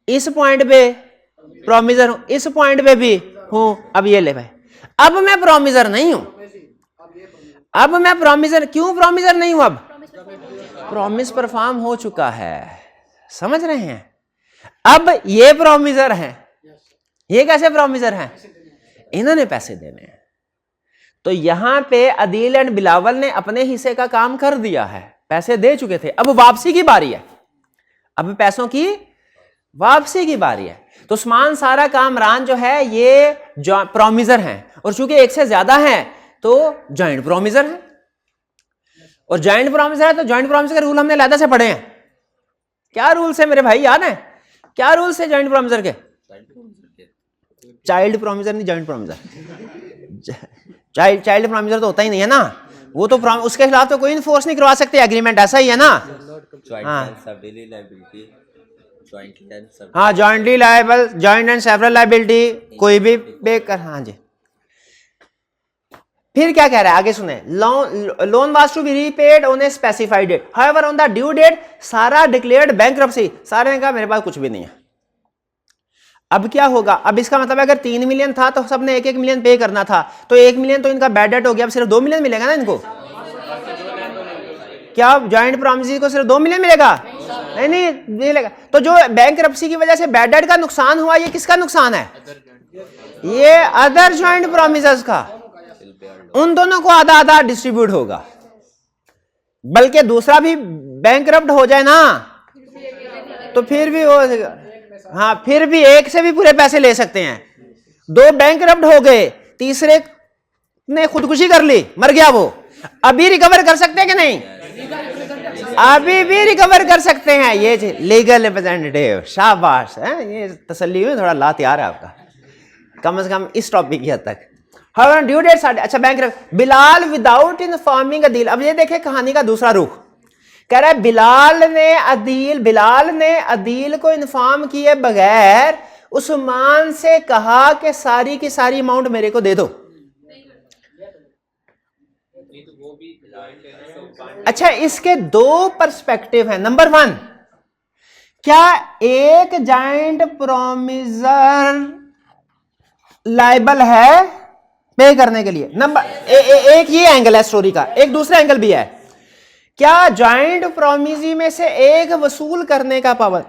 इस पॉइंट पे प्रॉमिसर हूं, इस पॉइंट पे भी हूं। अब ये ले भाई, अब मैं प्रॉमिसर नहीं हूं। अब मैं प्रॉमिसर, क्यों प्रॉमिसर नहीं हूं? अब प्रॉमिस परफॉर्म हो चुका है। समझ रहे हैं? अब ये प्रॉमिसर हैं। ये कैसे प्रॉमिसर हैं? इन्होंने पैसे देने हैं। तो यहां पे अदील एंड बिलावल ने अपने हिस्से का काम कर दिया है, पैसे दे चुके थे, अब वापसी की बारी है। अब पैसों की वापसी की बारी है। तो उस्मान सारा कामरान जो है ये प्रॉमिसर हैं, और चूंकि एक से ज्यादा हैं तो जॉइंट प्रॉमिसर है। और जॉइंट प्रॉमिसर है तो जॉइंट प्रॉमिसर के रूल हमने अलग से पढ़े हैं। क्या रूल्स है मेरे भाई, याद है? क्या रूल्स है जॉइंट प्रॉमिसर के? चाइल्ड प्रॉमिसर नहीं, जॉइंट प्रॉमिसर। चाइल्ड प्रॉमिसर तो होता ही नहीं है ना, वो तो उसके खिलाफ तो कोई इन्फोर्स नहीं करवा सकते एग्रीमेंट, ऐसा ही है ना। हाँ, jointly liable, joint and several liability, कोई भी पे कर। हाँ जी, फिर क्या कह रहा है आगे सुने। Loan was to be repaid on a specified date, however on the due date Sara declared bankruptcy. सारे ने कहा मेरे पास कुछ भी नहीं है। अब क्या होगा? अब इसका मतलब अगर 3 मिलियन था तो सबने 1-1 मिलियन पे करना था, तो 1 मिलियन तो इनका बैड डेट हो गया, अब सिर्फ 2 मिलियन मिलेगा ना इनको। क्या जॉइंट प्रॉमिसी को सिर्फ 2 मिलियन मिलेगा? नहीं मिलेगा। तो जो बैंकरप्सी की वजह से बैड डेट का नुकसान हुआ, ये किसका नुकसान है? ये अदर जॉइंट प्रॉमिसर्स का। उन दोनों को आधा आधा डिस्ट्रीब्यूट होगा। बल्कि दूसरा भी बैंकरप्ट हो जाए ना तो फिर भी हो, हाँ, फिर भी एक से भी पूरे पैसे ले सकते हैं। 2 बैंकरप्ट हो गए, तीसरे ने खुदकुशी कर ली, मर गया वो, अभी रिकवर कर सकते हैं कि नहीं? अभी भी रिकवर कर सकते हैं। ये लीगल रिप्रेजेंटेटिव, शाबाश है, ये तसल्ली हुई, थोड़ा ला तैयार है आपका, कम से कम इस टॉपिक की हद तक। ड्यू डेट अच्छा bankrupt. Bilal without informing Adeel. अब ये देखे कहानी का दूसरा रुख, कह रहा है बिलाल ने अदील को इन्फॉर्म किए बगैर उस्मान से कहा कि सारी की सारी अमाउंट मेरे को दे दो। अच्छा, इसके 2 पर्सपेक्टिव हैं। नंबर 1, क्या एक जॉइंट प्रॉमिसर लायबल है पे करने के लिए? नंबर एक ये एंगल है स्टोरी का, एक दूसरा एंगल भी है। क्या जॉइंट प्रॉमिसी में से एक वसूल करने का पाबंद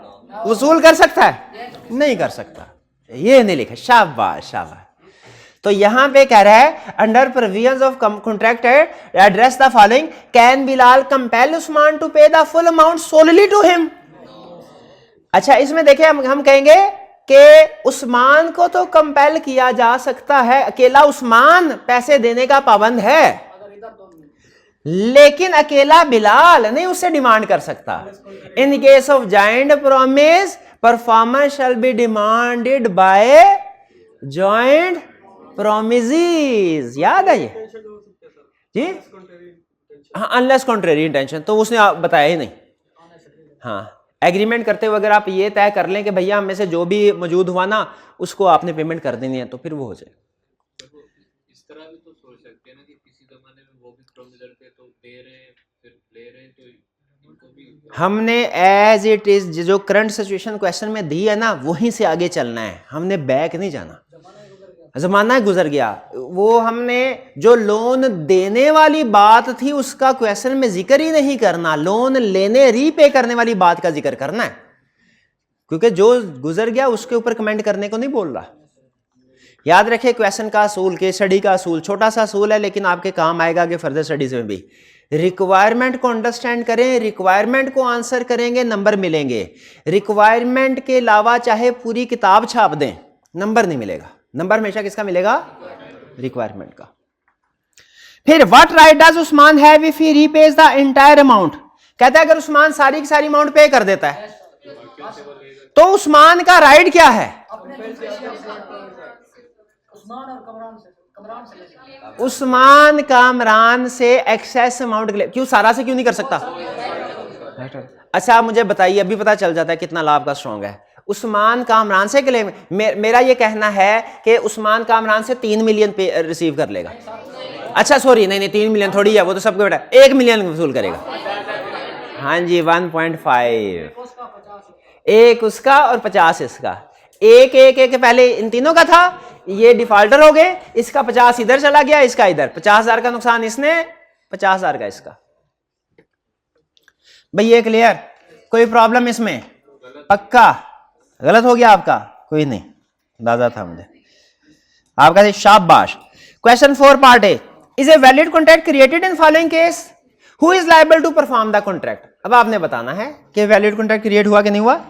वसूल कर सकता है? नहीं कर सकता। ये नहीं लिखा, शाबाश शाबाश। तो यहां पे कह रहा है under provisions of contract address the following, can Bilal compel Usman to pay the full amount solely to him. अच्छा, इसमें देखें हम कहेंगे कि उस्मान को तो कंपेल किया जा सकता है, अकेला उस्मान पैसे देने का पाबंद है, लेकिन अकेला बिलाल नहीं उससे डिमांड कर सकता। In case of joint promise performance shall be demanded by joint promises. याद है ये जी? हाँ, अनलेस कॉन्ट्रेरी इंटेंशन, तो उसने बताया ही नहीं। हाँ, एग्रीमेंट करते हुए अगर आप ये तय कर लें कि भैया हम में से जो भी मौजूद हुआ ना उसको आपने पेमेंट कर देनी है, तो फिर वो हो जाए।
इस तरह भी तो सोच सकते हैं ना कि किसी जमाने में वो भी प्रोमिलर थे तो दे रहे हैं फिर ले रहे हैं, तो इनको भी
हमने एज इट इज जो करंट सिचुएशन क्वेश्चन में दी है ना वहीं से आगे चलना है, हमने बैक नहीं जाना। जमाना गुजर गया, वो हमने जो लोन देने वाली बात थी उसका क्वेश्चन में जिक्र ही नहीं करना, लोन लेने रीपे करने वाली बात का जिक्र करना है, क्योंकि जो गुजर गया उसके ऊपर कमेंट करने को नहीं बोल रहा। याद रखें क्वेश्चन का असूल, केस स्टडी का असूल छोटा सा असूल है लेकिन आपके काम आएगा कि फर्दर स्टडीज में भी। रिक्वायरमेंट को अंडरस्टैंड करें, रिक्वायरमेंट को आंसर करेंगे, नंबर मिलेंगे। रिक्वायरमेंट के अलावा चाहे पूरी किताब छाप दें, नंबर नहीं मिलेगा। नंबर हमेशा किसका मिलेगा? रिक्वायरमेंट का। फिर what right does Usman have if he रीपेज the entire amount? कहता है अगर उस्मान सारी की सारी अमाउंट पे कर देता है तो उस्मान का राइट क्या है? उस्मान कामरान से एक्सेस अमाउंट क्यों, सारा से क्यों नहीं कर सकता? अच्छा आप मुझे बताइए, अभी पता चल जाता है कितना लाभ का स्ट्रॉन्ग है। उस्मान कामरान से क्लेम, मेरा ये कहना है कि उस्मान कामरान से 3 मिलियन पे रिसीव कर लेगा। अच्छा सॉरी, नहीं 3 मिलियन थोड़ी है, वो तो सबको बेटा 1 मिलियन वसूल करेगा। हाँ जी 1.5, एक उसका और 50 इसका। एक पहले इन तीनों का था, ये डिफॉल्टर हो गए, इसका 50 इधर चला गया, इसका इधर। 50,000 का नुकसान इसने, 50,000 का इसका। भाई ये क्लियर? कोई प्रॉब्लम इसमें? पक्का गलत हो गया आपका? कोई नहीं, अंदाजा था मुझे आपका। शाबाश। Question 4 part A, is a valid contract created in following case, who is liable to perform the contract? अब आपने बताना है कि वैलिड कॉन्ट्रैक्ट क्रिएट हुआ कि नहीं हुआ।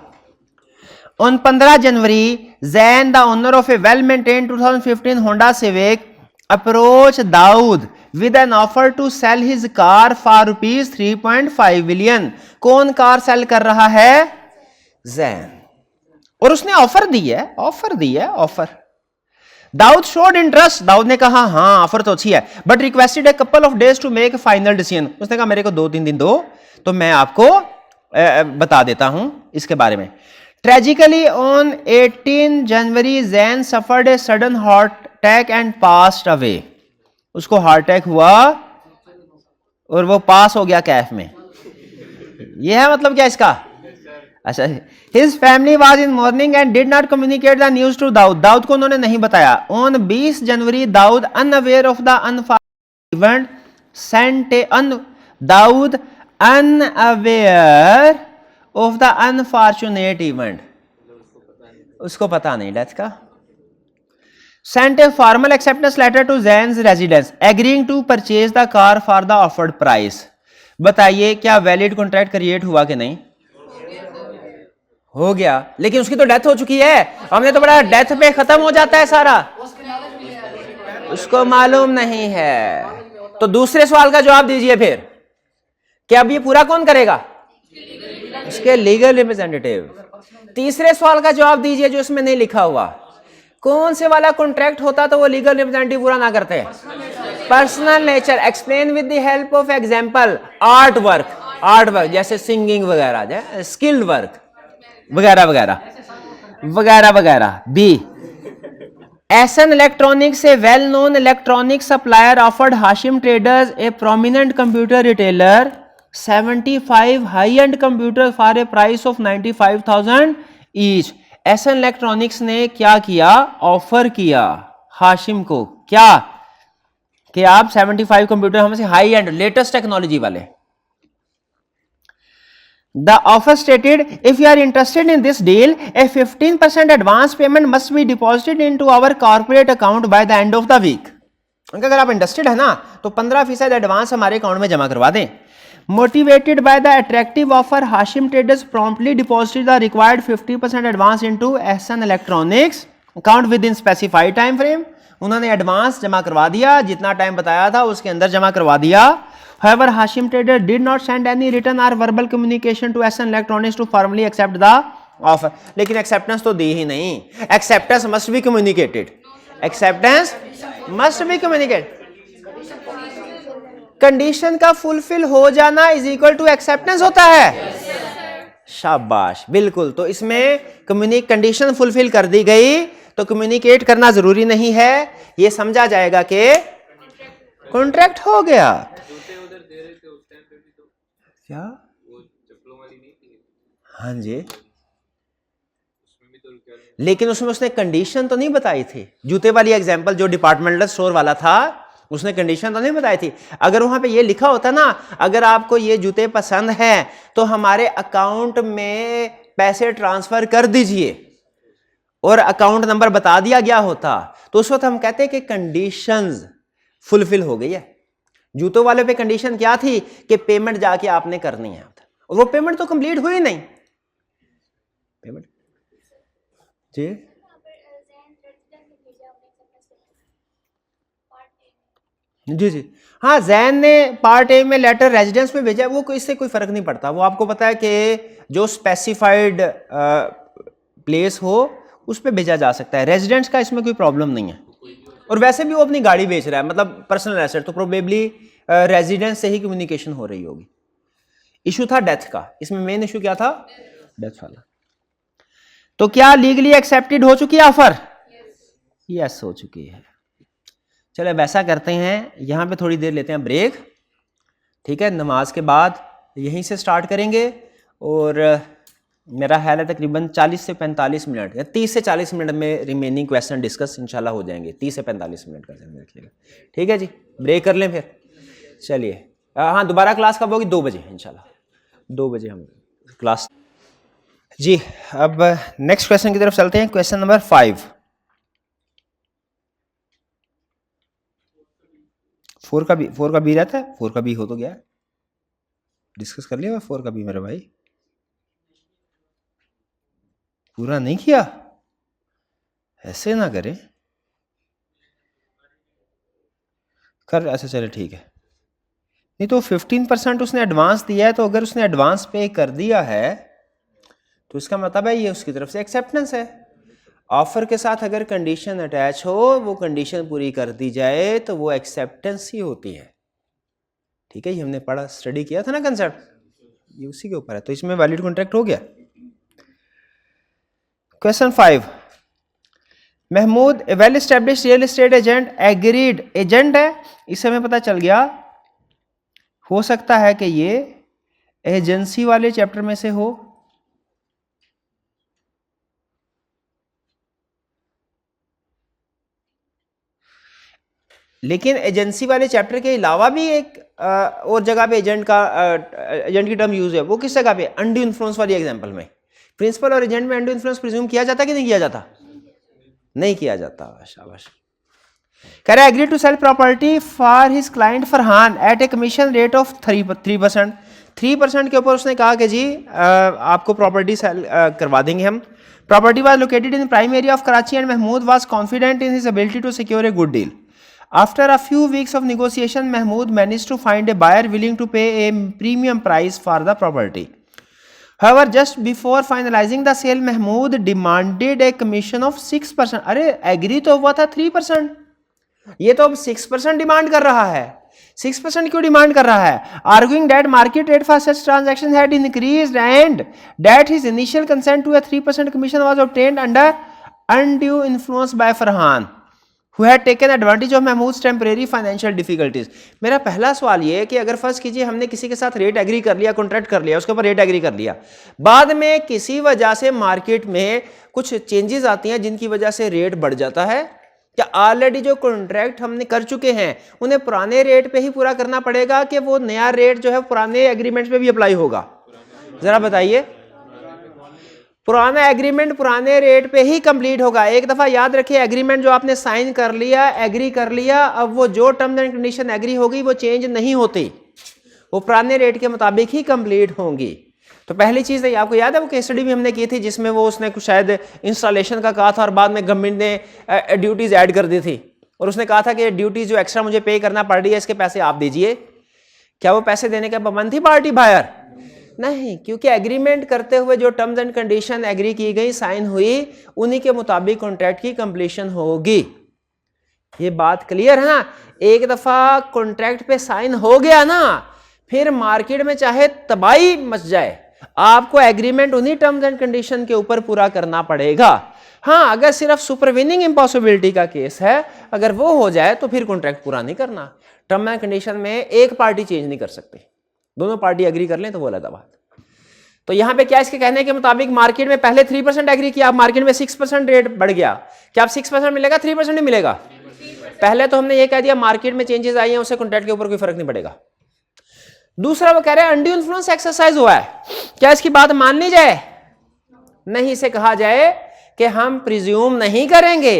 On 15 January, Zain, the owner of a well-maintained 2015 Honda Civic, approached Daud with an offer to sell his car for rupees 3.5 million. कौन कार सेल कर रहा है? Zain। और उसने ऑफर दी है, offer. Dawood showed interest, Dawood ने कहा हाँ ऑफर तो अच्छी है, but requested a couple of days to make final decision. उसने कहा मेरे को 2-3 दिन दो तो मैं आपको बता देता हूं इसके बारे में। Tragically, on 18 January, Zain suffered a sudden heart attack and passed away. उसको हार्ट अटैक हुआ और वो पास हो गया कैफ में। यह है मतलब क्या इसका? अच्छा, his family was in mourning and did not communicate the news to Daud. Dawood को उन्होंने नहीं बताया। On 20 January, Daud, unaware of the unfortunate event, sent a Daud unaware of the unfortunate event, उसको पता नहीं डेथ का, sent a formal acceptance letter to Zain's residence agreeing to purchase the car for the offered price. बताइए क्या valid contract create हुआ कि नहीं? हो गया, लेकिन उसकी तो डेथ हो चुकी है। हमने तो बड़ा डेथ पे खत्म हो जाता है सारा, उसको मालूम नहीं है। तो दूसरे सवाल का जवाब दीजिए फिर कि अब ये पूरा कौन करेगा? उसके लीगल रिप्रेजेंटेटिव। तीसरे सवाल का जवाब दीजिए जो इसमें नहीं लिखा हुआ, कौन से वाला कॉन्ट्रैक्ट होता तो वो लीगल रिप्रेजेंटेटिव पूरा ना करते? Personal nature. Explain with the help of example. Art work जैसे सिंगिंग वगैरह, स्किल्ड वर्क वगैरह वगैरह। B, Ahsan electronics a well known electronic supplier offered Hashim traders a prominent computer retailer 75 high end computer for a price of 95,000 each. Ahsan electronics ने क्या किया? Offer किया हाशिम को, क्या कि आप 75 कंप्यूटर हमसे हाई एंड लेटेस्ट टेक्नोलॉजी वाले। The offer stated, if you are interested in this deal, a 15% advance payment must be deposited into our corporate account by the end of the week. अगर आप interested है ना तो 15% advance हमारे account में जमा करवा दें। Motivated by the attractive offer, Hashim Traders promptly deposited the required 50% advance into Ehsan Electronics account within specified time frame. उन्होंने एडवांस जमा करवा दिया, जितना टाइम बताया था उसके अंदर जमा करवा दिया। However, Hashim Trader did not send any written or verbal communication to Ehsan Electronics to formally accept the offer. लेकिन एक्सेप्टेंस तो दी ही नहीं। Acceptance must be communicated. Acceptance must be communicated. Condition का फुलफिल हो जाना इज इक्वल टू एक्सेप्टेंस होता है। शाबाश, बिल्कुल। तो इसमें कंडीशन फुलफिल कर दी गई तो कम्युनिकेट करना जरूरी नहीं है, ये समझा जाएगा कि कॉन्ट्रैक्ट हो गया।
जूते उधर दे रहे थे उस टाइम पे भी, तो
क्या?
वो चप्पलों वाली नहीं थी,
हाँ जी,
उसमें भी तो रिक्वायरमेंट।
लेकिन उसमें उसने कंडीशन तो नहीं बताई थी। जूते वाली एग्जांपल जो डिपार्टमेंटल स्टोर वाला था, उसने कंडीशन तो नहीं बताई थी। अगर वहां पे ये लिखा होता ना, अगर आपको ये जूते पसंद हैं तो हमारे अकाउंट में पैसे ट्रांसफर कर दीजिए, और अकाउंट नंबर बता दिया गया होता, तो उस वक्त हम कहते हैं कि कंडीशंस फुलफिल हो गई है। जूतों वाले पे कंडीशन क्या थी कि पेमेंट जाके आपने करनी है, और वो पेमेंट तो कंप्लीट हुई नहीं। पेमेंट जी जी जी, हाँ, जैन ने पार्ट ए में लेटर रेजिडेंस में भेजा, वो इससे कोई फर्क नहीं पड़ता। वो आपको पता है कि जो स्पेसिफाइड प्लेस हो उस पर भेजा जा सकता है। रेजिडेंस का इसमें कोई प्रॉब्लम नहीं है। और वैसे भी वो अपनी गाड़ी बेच रहा है, मतलब पर्सनल एसेट, तो प्रोबेबली रेजिडेंस से ही कम्युनिकेशन हो रही होगी। इशू था डेथ का, इसमें मेन इशू क्या था? डेथ वाला। तो क्या लीगली एक्सेप्टेड हो चुकी है ऑफर? यस, हो चुकी है। चलो वैसा करते हैं, यहाँ पे थोड़ी देर लेते हैं ब्रेक, ठीक है? नमाज के बाद यहीं से स्टार्ट करेंगे, और मेरा ख्याल है तकरीबन 40 से 45 मिनट या 30 से 40 मिनट में रिमेनिंग क्वेश्चन डिस्कस इंशाल्लाह हो जाएंगे। 30 से 45 मिनट का समय रखिएगा, ठीक है जी? ब्रेक कर लें फिर, चलिए। हाँ, दोबारा क्लास कब होगी? 2 बजे इंशाल्लाह, 2 बजे हम क्लास। जी, अब नेक्स्ट क्वेश्चन की तरफ चलते हैं। Question number 5। 4 का बी रहता है। 4 का बी हो तो गया, डिस्कस कर लिया 4 का बी मेरे भाई। पूरा नहीं किया, ऐसे ना करें कर। अच्छा चलो ठीक है। नहीं तो 15% उसने एडवांस दिया है, तो अगर उसने एडवांस पे कर दिया है तो इसका मतलब है ये उसकी तरफ से एक्सेप्टेंस है। ऑफर के साथ अगर कंडीशन अटैच हो, वो कंडीशन पूरी कर दी जाए, तो वो एक्सेप्टेंस ही होती है, ठीक है? ये हमने पढ़ा, स्टडी किया था ना कंसेप्ट, ये उसी के ऊपर है। तो इसमें वैलिड कॉन्ट्रैक्ट हो गया। Question 5, Mahmood a well establish real estate agent agreed, agent है, इससे हमें पता चल गया, हो सकता है कि ये एजेंसी वाले चैप्टर में से हो, लेकिन एजेंसी वाले चैप्टर के अलावा भी एक और जगह पे एजेंट की टर्म यूज है। वो किस जगह पे? अनड्यू इन्फ्लुएंस वाली एग्जांपल में। प्रिंसिपल और एजेंट में अनड्यू इन्फ्लुएंस प्रिज्यूम किया जाता कि नहीं किया जाता? नहीं किया जाता। शाबाश। कह रहा है agree to sell property for his client Farhan at a commission rate of 3%। 3% के ऊपर उसने कहा कि जी आपको प्रॉपर्टी सेल करवा देंगे हम। Property was located in prime area of Karachi and Mahmood was confident in his ability to secure a good deal. After a few weeks of negotiation, Mahmood managed to find a buyer willing to pay a premium price for the property. However, just before finalizing the sale, Mahmood demanded a commission of 6%. अरे agree तो हुआ था 3%, ये तो अब 6% demand कर रहा है। 6% क्यों डिमांड कर रहा है? Arguing that market rate for such transactions had increased and that his initial consent to a 3% commission was obtained under undue influence by Farhan, who had taken advantage of Mahmood's temporary financial difficulties. मेरा पहला सवाल ये है कि अगर first कीजिए हमने किसी के साथ रेट एग्री कर लिया, कॉन्ट्रैक्ट कर लिया, उसके ऊपर रेट एग्री कर लिया, बाद में किसी वजह से मार्केट में कुछ चेंजेस आती हैं जिनकी वजह से रेट बढ़ जाता है, क्या ऑलरेडी जो कॉन्ट्रैक्ट हमने कर चुके हैं उन्हें पुराने रेट पे ही पूरा करना पड़ेगा कि वो नया रेट जो है पुराने एग्रीमेंट्स पे भी अप्लाई होगा? जरा बताइए। पुराना एग्रीमेंट पुराने रेट पे ही कंप्लीट होगा। एक दफा याद रखिए, एग्रीमेंट जो आपने साइन कर लिया, एग्री कर लिया, अब वो जो टर्म्स एंड कंडीशन एग्री होगी वो चेंज नहीं होती, वो पुराने रेट के मुताबिक ही कंप्लीट होंगी। तो पहली चीज है, आपको याद है वो केस स्टडी भी हमने की थी जिसमें वो उसने कुछ शायद इंस्टॉलेशन का कहा था और बाद में गवर्नमेंट ने ड्यूटीज ऐड कर दी थी, और उसने कहा था कि ड्यूटीज जो एक्स्ट्रा मुझे पे करना पड़ रही है इसके पैसे आप दीजिए। क्या वो पैसे देने का पाबंद थी पार्टी बायर? नहीं, क्योंकि एग्रीमेंट करते हुए जो टर्म्स एंड कंडीशन एग्री की गई, साइन हुई, उन्हीं के मुताबिक कॉन्ट्रैक्ट की कंप्लीशन होगी। ये बात क्लियर है ना? एक दफा कॉन्ट्रैक्ट पे साइन हो गया ना, फिर मार्केट में चाहे तबाही मच जाए, आपको एग्रीमेंट उन्हीं टर्म्स एंड कंडीशन के ऊपर पूरा करना पड़ेगा। हाँ, अगर सिर्फ सुपरवीनिंग इम्पॉसिबिलिटी का केस है, अगर वो हो जाए तो फिर कॉन्ट्रैक्ट पूरा नहीं करना। टर्म एंड कंडीशन में एक पार्टी चेंज नहीं कर सकती, दोनों पार्टी एग्री कर लें तो वो अलग बात। तो यहां पे क्या इसके कहने के मुताबिक मार्केट में पहले 3% एग्री किया, मार्केट में 6% रेट बढ़ गया, क्या अब 6% मिलेगा 3% ही मिलेगा? पहले तो हमने ये कह दिया मार्केट में चेंजेस आई हैं, उससे कॉन्ट्रैक्ट के ऊपर कोई फर्क नहीं पड़ेगा। दूसरा वो कह रहे हैं अनड्यू इन्फ्लुएंस एक्सरसाइज हुआ है, क्या इसकी बात मान ली जाए? नहीं, इसे कहा जाए कि हम प्रिज्यूम नहीं करेंगे।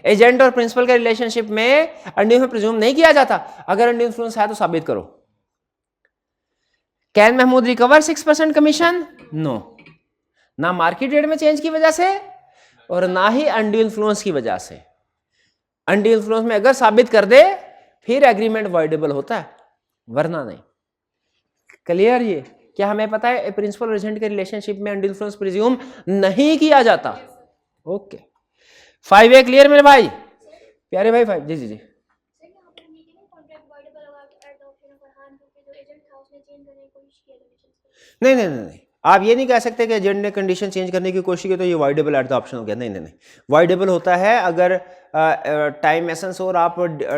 एजेंट और प्रिंसिपल के रिलेशनशिप में अनड्यू में प्रिज्यूम नहीं किया जाता। अगर अनड्यू इन्फ्लुएंस है तो साबित करो। Can Mahmood recover 6% commission? No, ना मार्केट रेट में चेंज की वजह से और ना ही अनड्यू इन्फ्लुएंस की वजह से। अनड्यू इन्फ्लुएंस में अगर साबित कर दे फिर एग्रीमेंट वॉइडेबल होता है, वरना नहीं। क्लियर? ये क्या हमें पता है प्रिंसिपल और एजेंट के रिलेशनशिप में अनड्यू इन्फ्लुएंस प्रिज्यूम नहीं किया जाता। ओके, 5A क्लियर मेरे भाई, प्यारे भाई? 5 जी जी जी। नहीं नहीं नहीं नहीं, आप ये नहीं कह सकते कि एजेंट ने कंडीशन चेंज करने की कोशिश की तो ये वॉइडेबल एट द ऑप्शन हो गया। नहीं नहीं नहीं, वॉइडेबल होता है अगर टाइम एसेंस हो और आप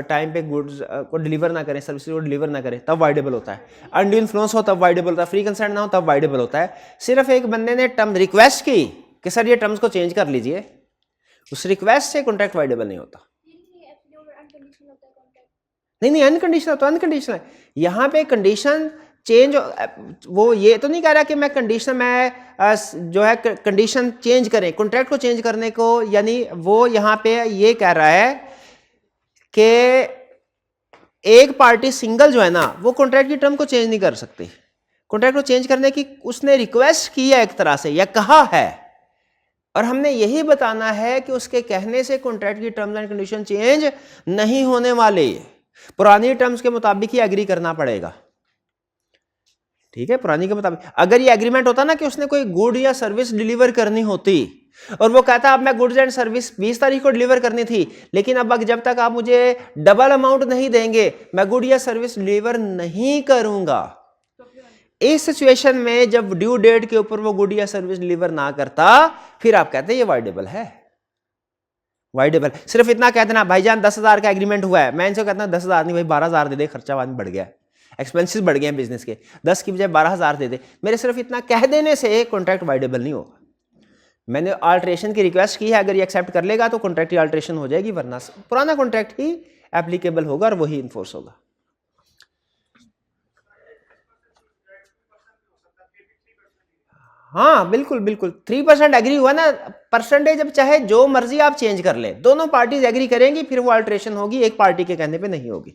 टाइम पे गुड्स को डिलीवर ना करें, सर्विस को डिलीवर ना करें, तब वॉइडेबल होता है। अनड्यू इन्फ्लुएंस हो तब वॉइडेबल होता है, फ्री कंसेंट ना हो तब वॉइडेबल होता है। सिर्फ एक बंदे ने टर्म रिक्वेस्ट की कि सर ये टर्म्स को चेंज कर लीजिए, उस रिक्वेस्ट से कॉन्ट्रैक्ट वॉइडेबल नहीं होता। नहीं नहीं, अनकंडीशनल तो अनकंडीशनल है। यहाँ पे कंडीशन चेंज, वो ये तो नहीं कह रहा कि मैं कंडीशन में जो है कंडीशन चेंज करें, कॉन्ट्रैक्ट को चेंज करने को, यानी वो यहाँ पे ये कह रहा है कि एक पार्टी सिंगल जो है ना वो कॉन्ट्रैक्ट की टर्म को चेंज नहीं कर सकती। कॉन्ट्रैक्ट को चेंज करने की उसने रिक्वेस्ट की है एक तरह से, या कहा है, और हमने यही बताना है कि उसके कहने से कॉन्ट्रैक्ट की टर्म्स एंड कंडीशन चेंज नहीं होने वाले, पुरानी टर्म्स के मुताबिक ही एग्री करना पड़ेगा। ठीक है, पुरानी के मुताबिक। अगर ये एग्रीमेंट होता ना कि उसने कोई गुड या सर्विस डिलीवर करनी होती और वो कहता अब मैं गुड्स एंड सर्विस 20 तारीख को डिलीवर करनी थी, लेकिन अब जब तक आप मुझे डबल अमाउंट नहीं देंगे मैं गुड या सर्विस डिलीवर नहीं करूंगा। इस सिचुएशन में जब ड्यू डेट के ऊपर वो गुड या सर्विस डिलीवर ना करता, फिर आप कहते हैं ये वॉइडेबल है। वॉइडेबल सिर्फ इतना कह देना भाईजान 10,000 का एग्रीमेंट हुआ है, मैं इनसे कहता हूं 10,000 नहीं भाई 12,000 दे दे, खर्चा बाद में बढ़ गया, एक्सपेंसेस बढ़ गए हैं बिजनेस के, 10 की बजाय 12,000 दे दे। मेरे सिर्फ इतना कह देने से कॉन्ट्रैक्ट वॉइडेबल नहीं होगा। मैंने अल्ट्रेशन की रिक्वेस्ट की है, अगर ये एक्सेप्ट कर लेगा तो कॉन्ट्रैक्ट की अल्ट्रेशन हो जाएगी, वरना पुराना कॉन्ट्रैक्ट ही एप्लीकेबल होगा और वही इन्फोर्स होगा। हाँ बिल्कुल बिल्कुल, 3% एग्री हुआ ना, परसेंटेज अब चाहे जो मर्जी आप चेंज कर ले, दोनों पार्टीज एग्री करेंगी फिर वो अल्ट्रेशन होगी, एक पार्टी के कहने पे नहीं होगी।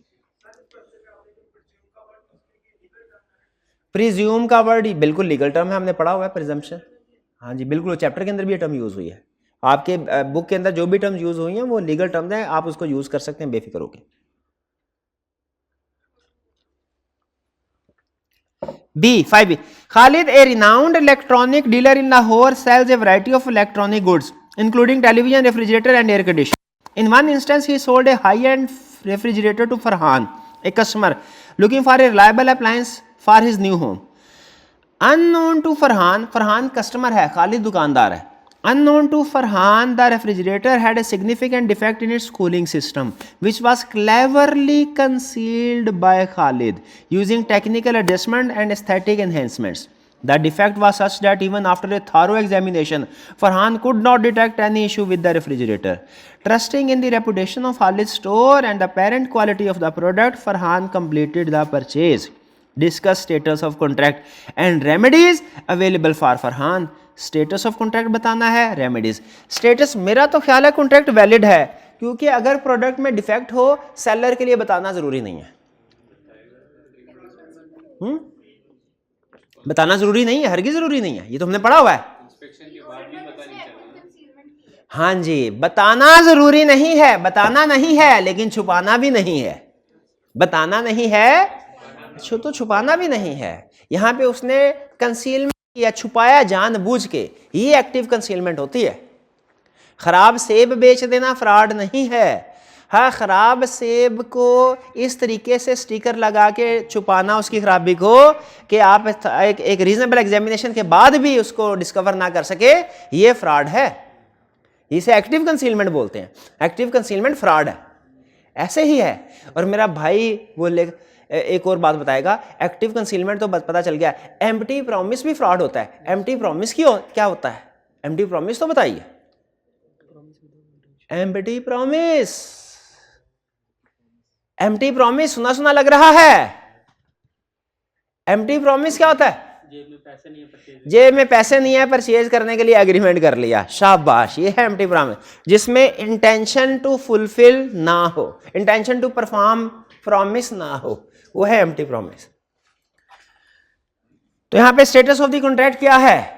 प्रिज्यूम का वर्ड बिल्कुल लीगल टर्म है, हमने पढ़ा हुआ है प्रिजम्पशन। हाँ जी बिल्कुल, चैप्टर के अंदर भी ये टर्म यूज हुई है, आपके बुक के अंदर जो भी टर्म्स यूज हुई हैं वो लीगल टर्म्स हैं, आप उसको यूज कर सकते हैं बेफिक्र होकर। B5B, Khalid, a renowned electronic dealer in Lahore, sells a variety of electronic goods, including television, refrigerator, and air conditioner. In one instance, he sold a high-end refrigerator to Farhan, a customer looking for a reliable appliance for his new home. Unknown to Farhan, Farhan customer है, Khalid दुकानदार है. Unknown to Farhan, the refrigerator had a significant defect in its cooling system, which was cleverly concealed by Khalid using technical adjustment and aesthetic enhancements. The defect was such that even after a thorough examination, Farhan could not detect any issue with the refrigerator. Trusting in the reputation of Khalid's store and the apparent quality of the product, Farhan completed the purchase. Discuss status of contract and remedies available for Farhan. Status of contract बताना है, remedies. Status मेरा तो ख्याल है contract valid है, क्योंकि अगर product में डिफेक्ट हो सेलर के लिए बताना जरूरी नहीं है। बताना जरूरी नहीं है, हरगिज़ जरूरी नहीं है, ये तो हमने पढ़ा हुआ है। हाँ जी, बताना जरूरी नहीं है, बताना नहीं है लेकिन छुपाना भी नहीं है। बताना नहीं है तो छुपाना भी नहीं है। यहाँ पे उसने कंसीलमेंट या छुपाया जानबूझ के, ये एक्टिव कंसीलमेंट होती है। खराब सेब बेच देना फ्रॉड नहीं है, हाँ, ख़राब सेब को इस तरीके से स्टिकर लगा के छुपाना उसकी खराबी को कि आप एक रीजनेबल एग्जामिनेशन के बाद भी उसको डिस्कवर ना कर सके, ये फ्रॉड है। इसे एक्टिव कंसीलमेंट बोलते हैं। एक्टिव कंसीलमेंट फ्रॉड है, ऐसे ही है। और मेरा भाई बोले एक और बात बताएगा, एक्टिव कंसीलमेंट तो पता चल गया, एम्प्टी प्रॉमिस भी फ्रॉड होता है। एम्प्टी प्रॉमिस क्या होता है? एम्प्टी प्रॉमिस तो बताइए। एम्प्टी प्रॉमिस, एम्प्टी प्रॉमिस सुना सुना लग रहा है। एम्प्टी प्रॉमिस क्या होता है? जेब में पैसे नहीं है, परचेज करने के लिए एग्रीमेंट कर लिया, शाबाश, ये है एम्प्टी प्रॉमिस, जिसमें इंटेंशन टू फुलफिल ना हो, इंटेंशन टू परफॉर्म प्रॉमिस ना हो, वो है एम्प्टी प्रॉमिस। तो यहां पे स्टेटस ऑफ द कॉन्ट्रैक्ट क्या है?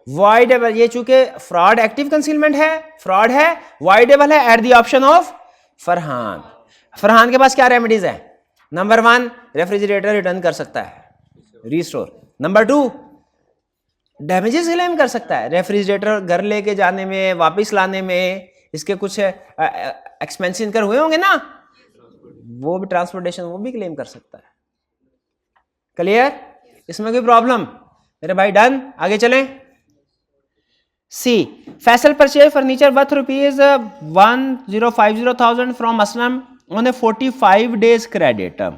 वॉइडेबल। ये चूंकि फ्रॉड एक्टिव कंसीलमेंट है, फ्रॉड है, वॉइडेबल है at the option of Farhan. Farhan के पास क्या रेमेडीज है? नंबर 1, रेफ्रिजरेटर रिटर्न कर सकता है, रीस्टोर। नंबर 2, डैमेजेस क्लेम कर सकता है, रेफ्रिजरेटर घर लेके जाने में, वापस लाने में इसके कुछ एक्सपेंस इनकर हुए होंगे ना, वो भी ट्रांसपोर्टेशन, वो भी क्लेम कर सकता है। क्लियर? इसमें कोई प्रॉब्लम? मेरे भाई डन? आगे चलें। C, Faisal purchase furniture worth ₹1050,000 from Aslam on a 45 days credit term.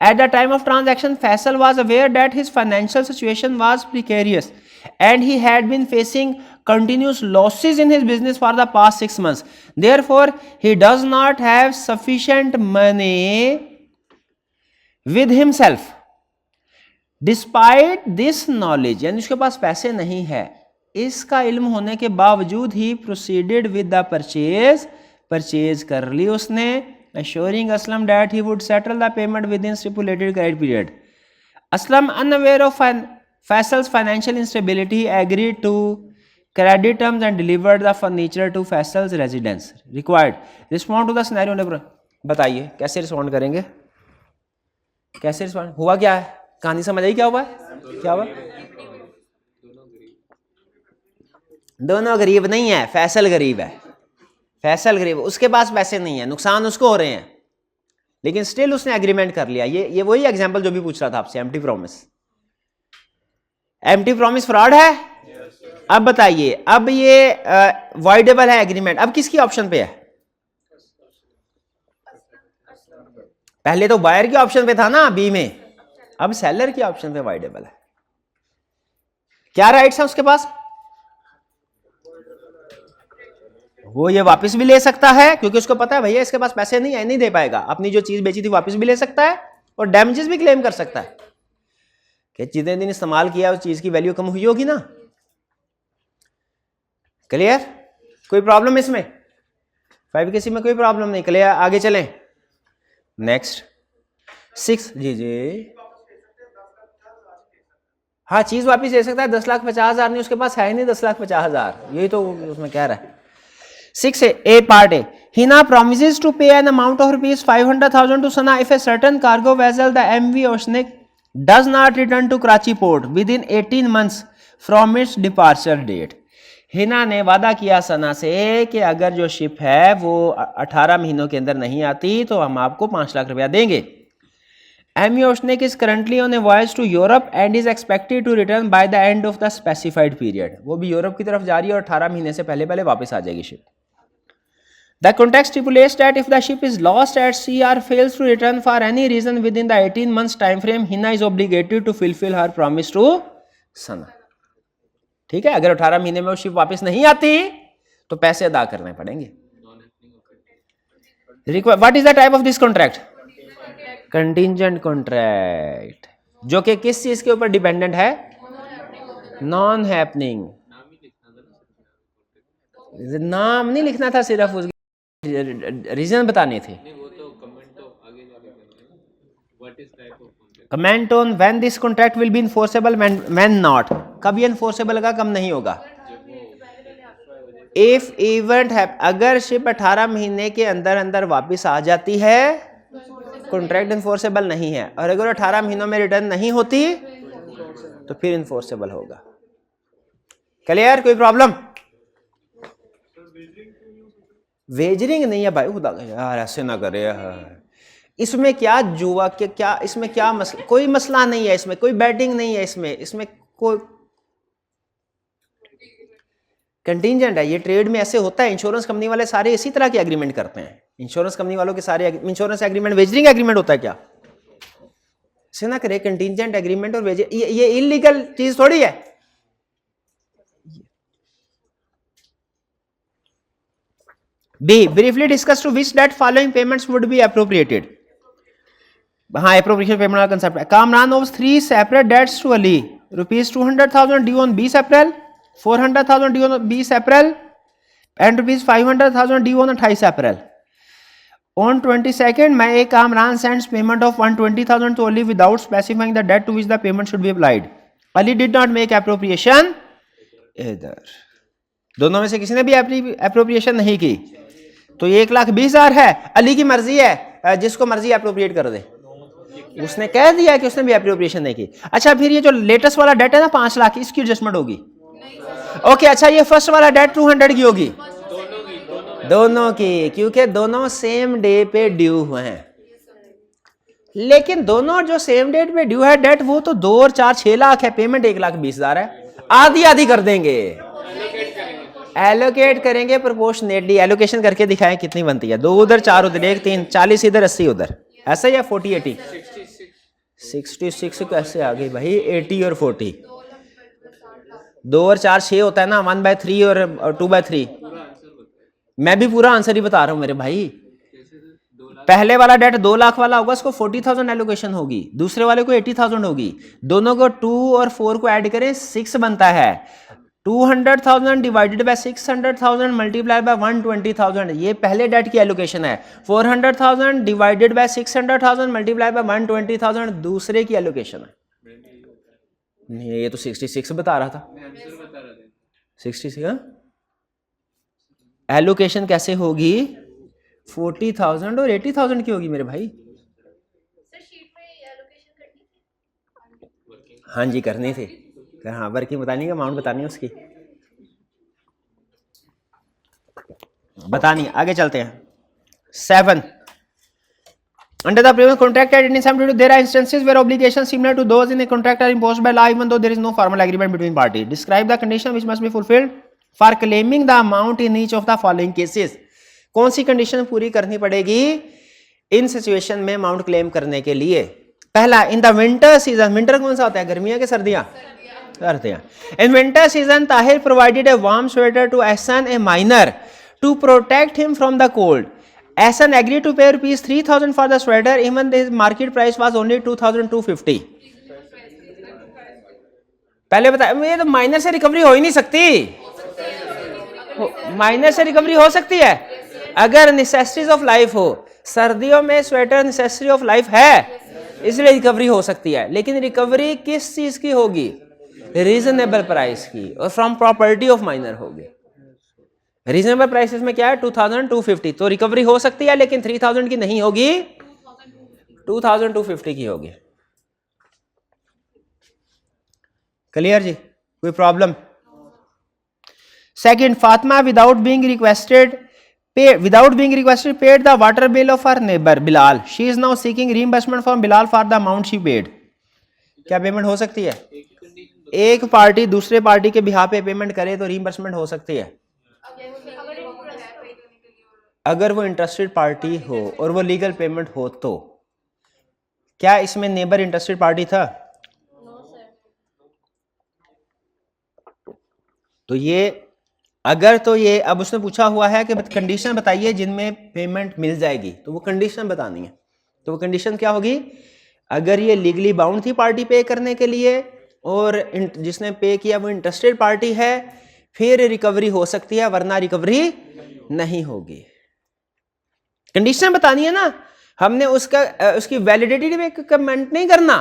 At the time of transaction, Faisal was aware that his financial situation was precarious and he had been facing continuous losses in his business for the past 6 months. Therefore, he does not have sufficient money with himself. Despite this knowledge, यानी उसके पास पैसे नहीं है, इसका इल्म होने के बावजूद ही प्रोसीडेड विद द परचेज कर ली उसने, assuring Aslam that he would settle the payment within stipulated credit period. Aslam, unaware of Faisal's financial instability, agreed to credit terms and delivered the furniture to Faisal's residence. Required. Respond to the scenario. बताइए कैसे respond करेंगे? कैसे respond हुआ? क्या है कहानी? समझ आई क्या हुआ? क्या हुआ? दोनों गरीब नहीं है, फैसल गरीब है। फैसल गरीब, उसके पास पैसे नहीं है, नुकसान उसको हो रहे हैं, लेकिन स्टिल उसने एग्रीमेंट कर लिया। ये वही एग्जांपल जो भी पूछ रहा था आपसे, empty promise. Empty promise fraud है। अब बताइए, अब ये वॉइडेबल है एग्रीमेंट, अब किसकी ऑप्शन पे है? पहले तो बायर के ऑप्शन पे था ना बी में, अब सेलर की ऑप्शन पे वॉइडेबल है। क्या राइट्स है उसके पास? वो ये वापस भी ले सकता है, क्योंकि उसको पता है भैया इसके पास पैसे नहीं है, नहीं दे पाएगा, अपनी जो चीज बेची थी वापस भी ले सकता है, और डैमेजेस भी क्लेम कर सकता है कि जितने दिन इस्तेमाल किया उस चीज की वैल्यू कम हुई होगी ना। क्लियर? कोई प्रॉब्लम इसमें? 5KC में कोई प्रॉब्लम नहीं। क्लियर? आगे चलें। नेक्स्ट 6। जी हाँ, चीज वापस ले सकता है। 10,50,000 नहीं, उसके पास है ही नहीं 10,50,000, यही तो उसमें कह रहा है। 6A part A. Hina promises to pay an amount of ₹500,000 to Sana if a certain cargo vessel, the MV Oceanic, does not return to Karachi port within 18 months from its departure date. Hina ने वादा किया सना से कि अगर जो ship है वो 18 महीनों के अंदर नहीं आती तो हम आपको 5 लाख रुपया देंगे। MV Oceanic is currently on a voyage to Europe and is expected to return by the end of the specified period. वो भी यूरोप की तरफ जा रही है और 18 महीने से पहले पहले वापस आ जाएगी ship. The contract stipulates that if the ship is lost at sea or fails to return for any reason within the 18 months time frame, Hina is obligated to fulfill her promise to Sana. ठीक है, अगर 18 महीने में वो ship वापस नहीं आती तो पैसे अदा करने पड़ेंगे। What is the type of this contract? Contingent contract, जो कि किस चीज के ऊपर डिपेंडेंट है? Non happening. नाम नहीं लिखना था, सिर्फ उसके रीजन बताने थे। Comment on when this contract will be enforceable, when not, कब ये इनफोर्सेबल होगा, कब नहीं होगा। इफ इवेंट है, अगर शिप 18 महीने के अंदर अंदर वापस आ जाती है कॉन्ट्रैक्ट इनफोर्सेबल नहीं है, और अगर 18 महीनों में रिटर्न नहीं होती तो फिर इनफोर्सेबल होगा। क्लियर? कोई प्रॉब्लम? वेजरिंग नहीं है भाई, खुदा यार ऐसे ना करे यार। इसमें क्या जुआ के क्या, इसमें क्या मसला, कोई मसला नहीं है, इसमें कोई बैटिंग नहीं है, इसमें कोई कंटिजेंट है। ये ट्रेड में ऐसे होता है, इंश्योरेंस कंपनी वाले सारे इसी तरह के एग्रीमेंट करते हैं। इंश्योरेंस कंपनी वालों के सारे इंश्योरेंस एग्रीमेंट वेजरिंग एग्रीमेंट होता है क्या? से ना करे कंटिजेंट एग्रीमेंट और ये इलीगल चीज थोड़ी है। B briefly discuss to which debt following payments would be appropriated. हाँ, एप्रोप्रिएशन पेमेंट का कंसेप्ट है। Kamran owes 3 separate debts to Ali, ₹200,000 due on 20 April, 400,000 due on 20 April and ₹500,000 due on 28 April. On 22nd, May, Kamran sends payment of 120,000 to Ali without specifying the date to which the payment should be applied. Ali did not make appropriation either. दोनों में से किसी ने भी appropriation नहीं की, तो ये 1,20,000 है, अली की मर्जी है, जिसको मर्जी अप्रोप्रिएट कर दे। उसने कह दिया कि उसने भी एप्रोप्रिएशन नहीं की। अच्छा, फिर ये जो लेटेस्ट वाला डेट है ना 5 लाख, इसकी एडजस्टमेंट होगी। ओके, अच्छा, ये फर्स्ट वाला डेट 200 की होगी, दोनों की, क्योंकि दोनों सेम डे पे ड्यू हुए हैं। लेकिन दोनों जो सेम डेट पे ड्यू है डेट, वो तो 2 और 4 6 लाख है, पेमेंट 1,20,000 है। आधी आधी कर देंगे, एलोकेट करेंगे प्रोपोर्शनेटली। एलोकेशन करके दिखाएं कितनी बनती है, 2 उधर 4 उधर, 1 3 40 इधर 80 उधर, ऐसा ही है। 40 80 66 कैसे आ गई भाई? 80 और 40, 2 और 4 6 होता है ना, 1/3 और 2/3। मैं भी पूरा आंसर ही बता रहा हूं मेरे भाई। पहले वाला डेट 2 लाख वाला होगा, उसको 40,000 एलोकेशन होगी, दूसरे वाले को 80,000 होगी। दोनों को 2 और 4 को ऐड करें 6 बनता है। 200,000 डिवाइडेड बाय 600,000 मल्टीप्लाई बाय 120,000, ये पहले डेट की एलोकेशन है। 400,000 डिवाइडेड बाय 600,000 मल्टीप्लाई बाय 120,000 दूसरे की एलोकेशन है। नहीं, ये तो 66 बता रहा था, 66। हाँ, एलोकेशन कैसे होगी? 40,000 और 80,000 की होगी मेरे भाई।
सर शीट में एलोकेशन करनी थी?
हाँ जी, करनी थी। हाँ, वर्किंग बतानी है, अमाउंट बतानी है उसकी, बतानी है। आगे चलते हैं। 7 Under the previous contract at any time, there are instances where obligations similar to those in a contract are imposed by law, even though there is no formal agreement between parties. Describe the condition which must be fulfilled for claiming the amount in each of the following cases. कौन सी condition पूरी करनी पड़ेगी इन situation में amount claim करने के लिए? पहला, in the winter season. Winter कौन सा होता है, गर्मियां के सर्दियां? सर्दियां। In winter season Tahir provided a warm sweater to Ahsan a minor to protect him from the cold. Ahsan agreed to pay ₹3,000 for the sweater even the market price was only 2,250. पहले बताया, ये तो माइनर से रिकवरी हो ही नहीं सकती। Minor से recovery हो सकती है अगर नेसेसिटीज ऑफ लाइफ हो। सर्दियों में स्वेटर नेसेसिटी ऑफ लाइफ है, इसलिए रिकवरी हो सकती है। लेकिन रिकवरी किस चीज की होगी? रीजनेबल प्राइस की, और फ्रॉम प्रॉपर्टी ऑफ माइनर होगी। रीजनेबल प्राइसेस में क्या है? 2,250। तो रिकवरी हो सकती है, लेकिन 3,000 की नहीं होगी, 2,250 की होगी। क्लियर जी? कोई problem? Second, Fatima without being requested paid the water bill of her neighbor Bilal. She is now seeking reimbursement from Bilal for the amount she paid. क्या पेमेंट हो सकती है? एक पार्टी दूसरे पार्टी के बिहाफ पे पेमेंट करे तो रीइंबर्समेंट हो सकती है अगर वो इंटरेस्टेड पार्टी हो और वो लीगल पेमेंट हो तो। क्या इसमें नेबर इंटरेस्टेड पार्टी था? तो ये अगर, तो ये अब उसने पूछा हुआ है कि कंडीशन बताइए जिनमें पेमेंट मिल जाएगी, तो वो कंडीशन बतानी है। तो वो कंडीशन क्या होगी? अगर ये लीगली बाउंड थी पार्टी पे करने के लिए और जिसने पे किया वो इंटरेस्टेड पार्टी है, फिर रिकवरी हो सकती है, वरना रिकवरी नहीं होगी। कंडीशन बतानी है ना, हमने उसकी वैलिडिटी में कमेंट नहीं करना।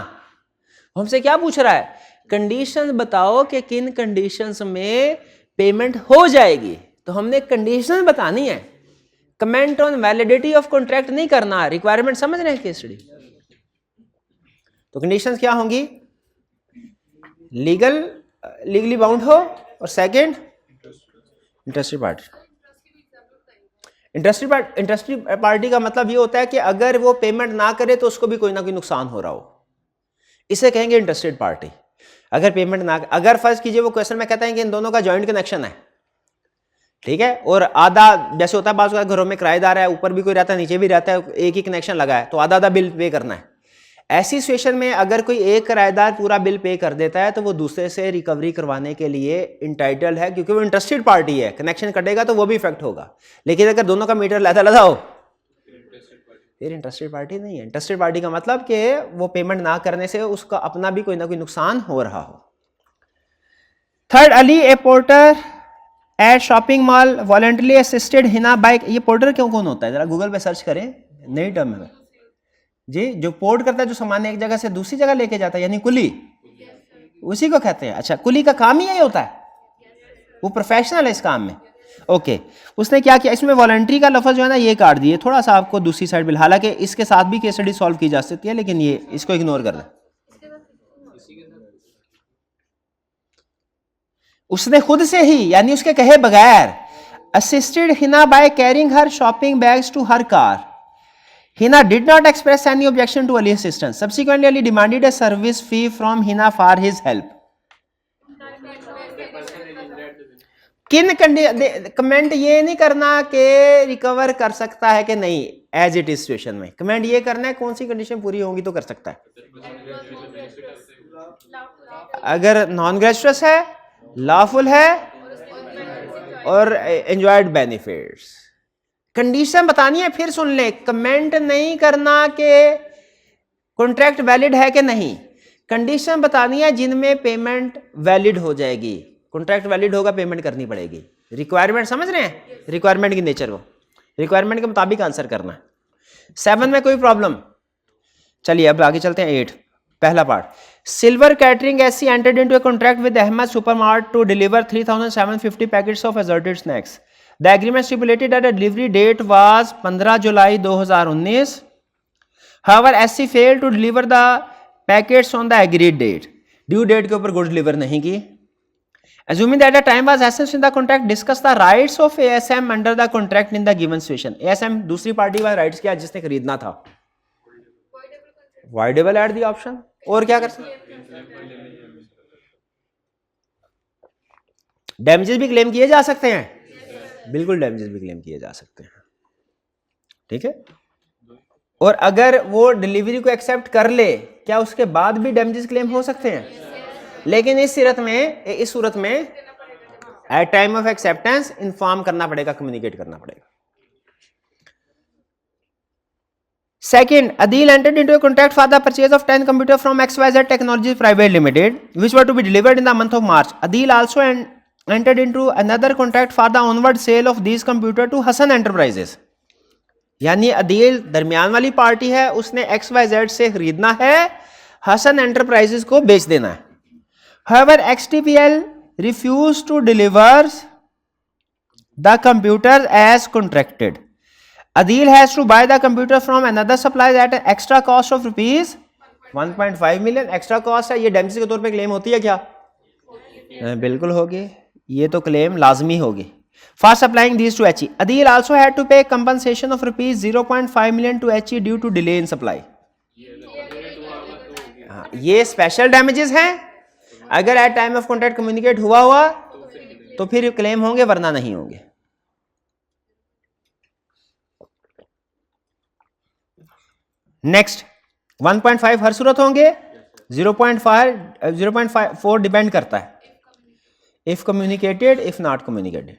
हमसे क्या पूछ रहा है? कंडीशंस बताओ कि किन कंडीशंस में पेमेंट हो जाएगी, तो हमने कंडीशन बतानी है। Comment on validity of contract नहीं करना। रिक्वायरमेंट समझ रहे हैं केस स्टडी? तो कंडीशंस क्या होंगी? लीगली बाउंड हो, और second interested party. Interested party का मतलब ये होता है कि अगर वो पेमेंट ना करे तो उसको भी कोई ना कोई नुकसान हो रहा हो, इसे कहेंगे इंटरेस्टेड पार्टी। अगर पेमेंट ना, अगर फर्ज कीजिए वो क्वेश्चन में कहता है कि इन दोनों का जॉइंट कनेक्शन है, ठीक है, और आधा जैसे होता है बाज़ घरों में किराएदार है, ऊपर भी कोई रहता है नीचे भी रहता है, एक ही कनेक्शन लगा है, तो आधा आधा बिल पे करना है। ऐसी सिचुएशन में अगर कोई एक किराएदार पूरा बिल पे कर देता है तो वो दूसरे से रिकवरी करवाने के लिए इंटाइटल्ड है, क्योंकि वो इंटरेस्टेड पार्टी है, कनेक्शन कटेगा तो वो भी इफेक्ट होगा। लेकिन अगर दोनों का मीटर लदा हो फिर इंटरेस्टेड पार्टी नहीं है। इंटरेस्टेड पार्टी का मतलब कि वो पेमेंट ना करने से उसका अपना भी कोई ना कोई नुकसान हो रहा हो। Third, Ali a porter at shopping mall voluntarily assisted Hina bike. ये पोर्टर क्यों कौन होता है, जरा गूगल पे सर्च करें, नई टर्म है जी। जो पोर्ट करता है, जो सामान एक जगह से दूसरी जगह लेके जाता है, यानी कुली, उसी को कहते हैं। अच्छा, कुली का काम ही यही होता है, वो प्रोफेशनल है इस काम में। ओके, उसने क्या किया, इसमें वॉलंटरी का लफ्ज जो है ना ये काट दिए, थोड़ा सा आपको दूसरी साइड बिल, हालांकि इसके साथ भी केस स्टडी सॉल्व की जा सकती है, लेकिन ये इसको इग्नोर कर दें। उसने खुद से ही, यानी उसके कहे बगैर, assisted Hina by carrying her shopping bags to her car. Hina did not express any objection to Ali's assistance. Subsequently, Ali demanded a service fee from Hina for his help. किन कमेंट ये नहीं करना कि रिकवर कर सकता है कि नहीं, एज इट इज सिचुएशन में कमेंट ये करना है कौन सी कंडीशन पूरी होंगी तो कर सकता है। अगर नॉन ग्रेजुएट है, लॉफुल है और एंजॉयड बेनिफिट्स, कंडीशन बतानी है। फिर सुन ले, कमेंट नहीं करना कि कॉन्ट्रैक्ट वैलिड है कि नहीं, कंडीशन बतानी है जिनमें पेमेंट वैलिड हो जाएगी। कॉन्ट्रैक्ट वैलिड होगा, पेमेंट करनी पड़ेगी। रिक्वायरमेंट समझ रहे हैं, रिक्वायरमेंट की नेचर को, रिक्वायरमेंट के मुताबिक आंसर करना है। 7 में कोई प्रॉब्लम? चलिए अब आगे चलते हैं। 8 पहला part, silver catering SC entered into a contract with Ahmed supermart to deliver 3750 packets of assorted snacks. The agreement stipulated that the delivery date was 15 July 2019. However, SC failed to deliver the packets on the agreed date. Due date के ऊपर goods deliver नहीं की। Assuming that the time was essence in the contract, discuss the rights of ASM under the contract in the given situation. ASM दूसरी party का rights क्या, जिसने खरीदना था, voidable at the option। और क्या कर सकते, डैमेजेस भी क्लेम किए जा सकते हैं, बिल्कुल डैमेजेस भी क्लेम किए जा सकते हैं, ठीक है। और अगर वो डिलीवरी को एक्सेप्ट कर ले, क्या उसके बाद भी डैमेजेस क्लेम हो सकते हैं? लेकिन इस सूरत में at time of acceptance inform करना पड़ेगा, कम्युनिकेट करना पड़ेगा। Second, Adil entered into a contract for the purchase of 10 computers from XYZ Technologies Private Limited, which were to be delivered in the month of March. Adil also entered into another contract for the onward sale of these computers to Hassan Enterprises. यानी अदील दरमियान वाली party है, उसने XYZ से खरीदना है, Hasan enterprises को बेच देना है। However, XTPL refused to deliver the computers as contracted. Adil has to buy the computer from another supplier at an extra cost of rupees 1.5 million. Extra cost है, ये डैमेज के तौर पे क्लेम होती है क्या? बिल्कुल होगी, ये तो क्लेम लाजमी होगी। For supplying these to HE, Adil also had to pay compensation of rupees 0.5 million to HE due to delay in supply. ये स्पेशल डैमेजेस हैं, अगर at time of contract communicate हुआ तो फिर क्लेम होंगे, वरना नहीं होंगे। नेक्स्ट 1.5 हर सूरत होंगे, 0.4 डिपेंड करता है, if communicated, if not communicated.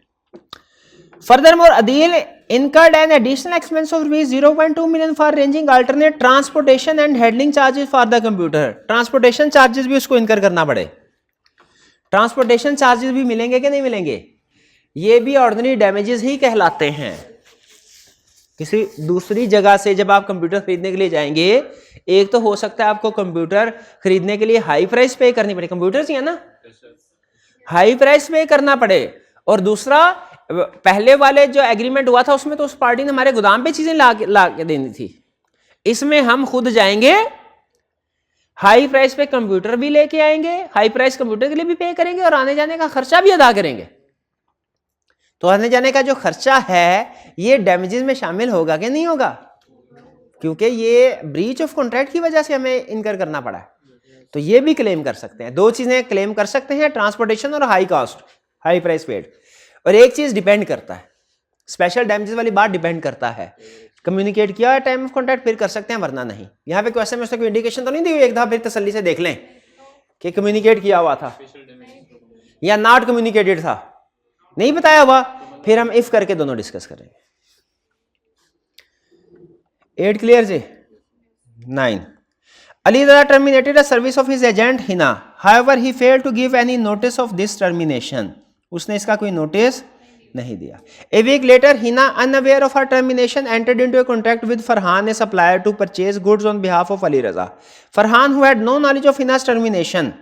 Furthermore, Adil incurred an additional expense of rupees 0.2 million for arranging alternate transportation and handling charges for the computer. Transportation charges भी उसको इनकर करना पड़े। ट्रांसपोर्टेशन चार्जेस भी मिलेंगे कि नहीं मिलेंगे? ये भी ऑर्डिनरी डैमेजेस ही कहलाते हैं। किसी दूसरी जगह से जब आप कंप्यूटर खरीदने के लिए जाएंगे, एक तो हो सकता है आपको कंप्यूटर खरीदने के लिए हाई प्राइस पे करनी पड़े, कंप्यूटर ही है ना, हाई प्राइस पे करना पड़े, और दूसरा पहले वाले जो एग्रीमेंट हुआ था उसमें तो उस पार्टी ने हमारे गोदाम पे चीजें ला के देनी थी। इसमें हम खुद जाएंगे, हाई प्राइस पे कंप्यूटर भी लेके आएंगे, हाई प्राइस कंप्यूटर के लिए भी पे करेंगे और आने जाने का खर्चा भी अदा करेंगे। तो आने जाने का जो खर्चा है ये डैमेजेस में शामिल होगा कि नहीं होगा, क्योंकि ये ब्रीच ऑफ कॉन्ट्रैक्ट की वजह से हमें इनकर करना पड़ा है, तो ये भी क्लेम कर सकते हैं। दो चीजें क्लेम कर सकते हैं, ट्रांसपोर्टेशन और high cost, high price paid. और एक चीज डिपेंड करता है, स्पेशल डैमेजेस वाली बात डिपेंड करता है, कम्युनिकेट किया है टाइम ऑफ कॉन्ट्रैक्ट फिर कर सकते हैं, वरना नहीं। यहाँ पे क्वेश्चन में उसने कोई इंडिकेशन तो नहीं दी हुई, एक दफा फिर तसल्ली से देख लें कि कम्युनिकेट किया हुआ था या नॉट कम्युनिकेटेड था, नहीं बताया हुआ, फिर हम इफ करके दोनों डिस्कस करेंगे। 8 clear ji. 9 Ali Dada terminated the service of his agent Hina. However, he failed to give any notice of this termination. उसने इसका कोई नोटिस नहीं दिया। A week later, Hina, unaware of her termination, entered into a contract with Farhan, a supplier, to purchase goods on behalf of Ali Raza. Farhan, who had no knowledge of Hina's termination,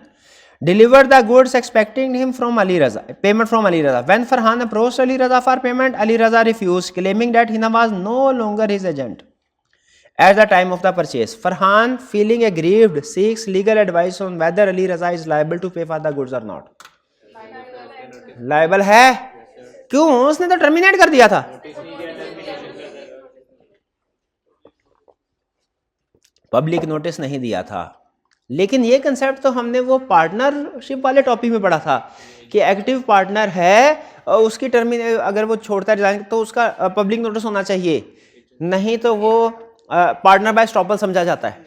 delivered the goods expecting him from Ali Raza, payment from Ali Raza. When Farhan approached Ali Raza for payment, Ali Raza refused, claiming that Hina was no longer his agent at the time of the purchase. Farhan, feeling aggrieved, seeks legal advice on whether Ali Raza is liable to pay for the goods or not. Liable है, क्यों? उसने तो terminate कर दिया था। Public notice नहीं दिया था, लेकिन ये कंसेप्ट तो हमने वो पार्टनरशिप वाले टॉपिक में पढ़ा था कि एक्टिव पार्टनर है और उसकी टर्मिनेट अगर वो छोड़ता है तो उसका पब्लिक नोटिस होना चाहिए, नहीं तो वो पार्टनर बाय स्टॉपल समझा जाता है।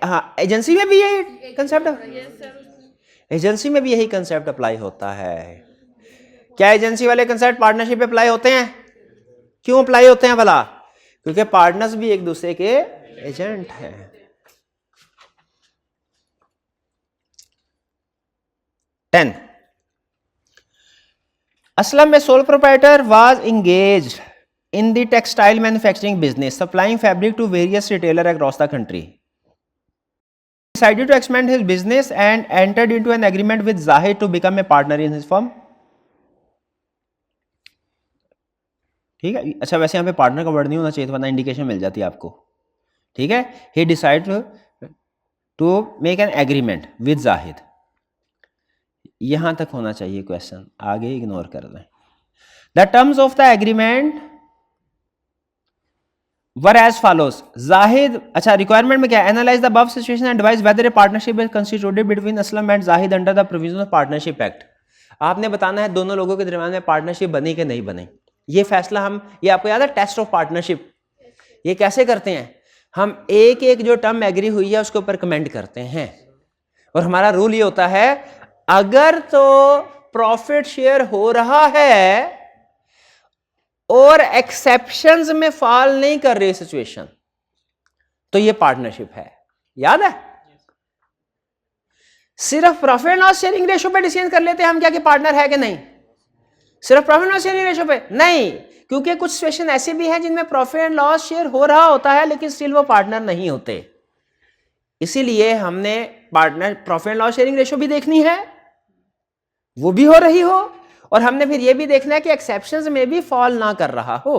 हाँ, एजेंसी में भी यही कंसेप्ट, एजेंसी में भी यही कंसेप्ट अप्लाई होता है। क्या एजेंसी वाले कंसेप्ट पार्टनरशिप पे अप्लाई होते हैं? क्यों अप्लाई होते हैं भला? क्योंकि पार्टनर्स भी एक दूसरे के एजेंट हैं। 10 Aslam, a sole proprietor, was engaged in the textile manufacturing business, supplying fabric to various retailers across the country. He decided to expand his business and entered into an agreement with Zahid to become a partner in his firm. ठीक है, अच्छा वैसे यहाँ पे partner का word नहीं होना चाहिए, वरना इंडिकेशन मिल जाती है आपको। ठीक है, he decided to make an agreement with Zahid. यहां तक होना चाहिए क्वेश्चन, आगे इग्नोर कर दें। The terms of the agreement were as follows. Zahid, अच्छा रिक्वायरमेंट में क्या? Analyze the above situation and advise whether a partnership is constituted between Aslam and Zahid under the provisions of Partnership Act. आपने बताना है दोनों लोगों के दरमियान में पार्टनरशिप बनी कि नहीं बनी। ये फैसला हम, ये आपको याद है टेस्ट ऑफ पार्टनरशिप, ये कैसे करते हैं? हम एक एक जो टर्म एग्री हुई है उसके ऊपर कमेंट करते हैं, और हमारा रूल ये होता है अगर तो प्रॉफिट शेयर हो रहा है और एक्सेप्शंस में फॉल नहीं कर रही सिचुएशन, तो ये पार्टनरशिप है। याद है? सिर्फ profit and loss sharing ratio पे डिसीजन कर लेते हैं हम क्या कि पार्टनर है कि नहीं? सिर्फ profit and loss sharing ratio पे नहीं, क्योंकि कुछ सिचुएशन ऐसे भी हैं जिनमें प्रॉफिट एंड लॉस शेयर हो रहा होता है लेकिन स्टिल वो पार्टनर नहीं होते। इसीलिए हमने partner profit and loss sharing ratio भी देखनी है, वो भी हो रही हो, और हमने फिर ये भी देखना है कि एक्सेप्शंस में भी फॉल ना कर रहा हो,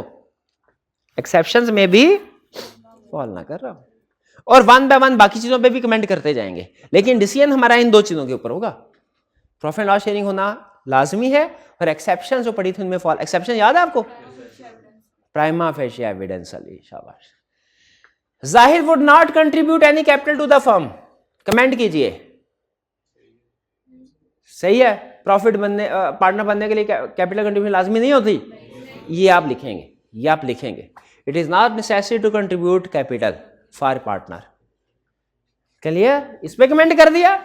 एक्सेप्शंस में भी फॉल ना कर रहा हो, और वन बाय वन बाकी चीजों पे भी कमेंट करते जाएंगे, लेकिन डिसीजन हमारा इन दो चीजों के ऊपर होगा। प्रॉफिट एंड लॉस शेयरिंग होना लाजमी है, और एक्सेप्शन जो पड़ी थी उनमें फॉल, एक्सेप्शन याद है आपको? प्राइमा फेशी एविडेंस अली, शाबाश। Zahid would not contribute any capital to the firm, comment कीजिए। सही है, प्रॉफिट बनने पार्टनर बनने के लिए कैपिटल कंट्रीब्यूशन लाजमी नहीं होती, ये आप लिखेंगे, ये आप लिखेंगे। It is not necessary to contribute capital for partner. Clear? इस पे कमेंट कर दिया।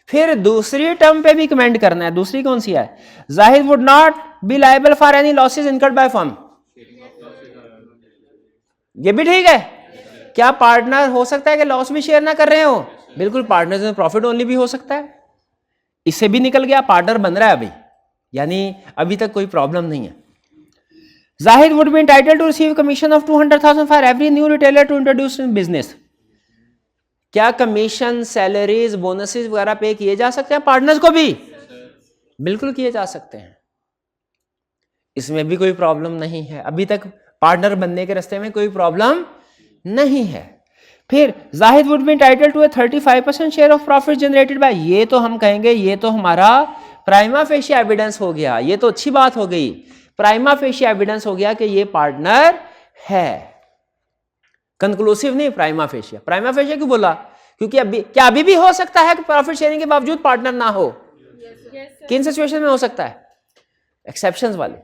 फिर दूसरी टर्म पे भी कमेंट करना है। दूसरी कौन सी है? Zahid would not be liable for any losses incurred by firm. ये भी ठीक है। क्या पार्टनर हो सकता है कि लॉस भी शेयर ना कर रहे हो? बिल्कुल, पार्टनर में प्रॉफिट ओनली भी हो सकता है। इससे भी निकल गया, पार्टनर बन रहा है अभी, यानी अभी तक कोई प्रॉब्लम नहीं है। Zahid would be entitled to receive commission of 200,000 for every new retailer to introduce in business. क्या कमीशन, सैलरीज, बोनसेस वगैरह पे किए जा सकते हैं पार्टनर्स को भी? बिल्कुल किए जा सकते हैं, इसमें भी कोई प्रॉब्लम नहीं है। अभी तक पार्टनर बनने के रास्ते में कोई प्रॉब्लम नहीं है। फिर Zahid would be entitled to 35% share of profit generated by, ये तो हम कहेंगे ये तो हमारा प्राइमा फेशी एविडेंस हो गया, ये तो अच्छी बात हो गई, प्राइमा फेशी एविडेंस हो गया कि ये पार्टनर है। कंक्लूसिव नहीं, प्राइमा फेशिया। प्राइमा फेशिया क्यों बोला? क्योंकि अभी भी हो सकता है कि प्रॉफिट शेयरिंग के बावजूद पार्टनर ना हो। किन सिचुएशन में हो सकता है? एक्सेप्शंस वाले।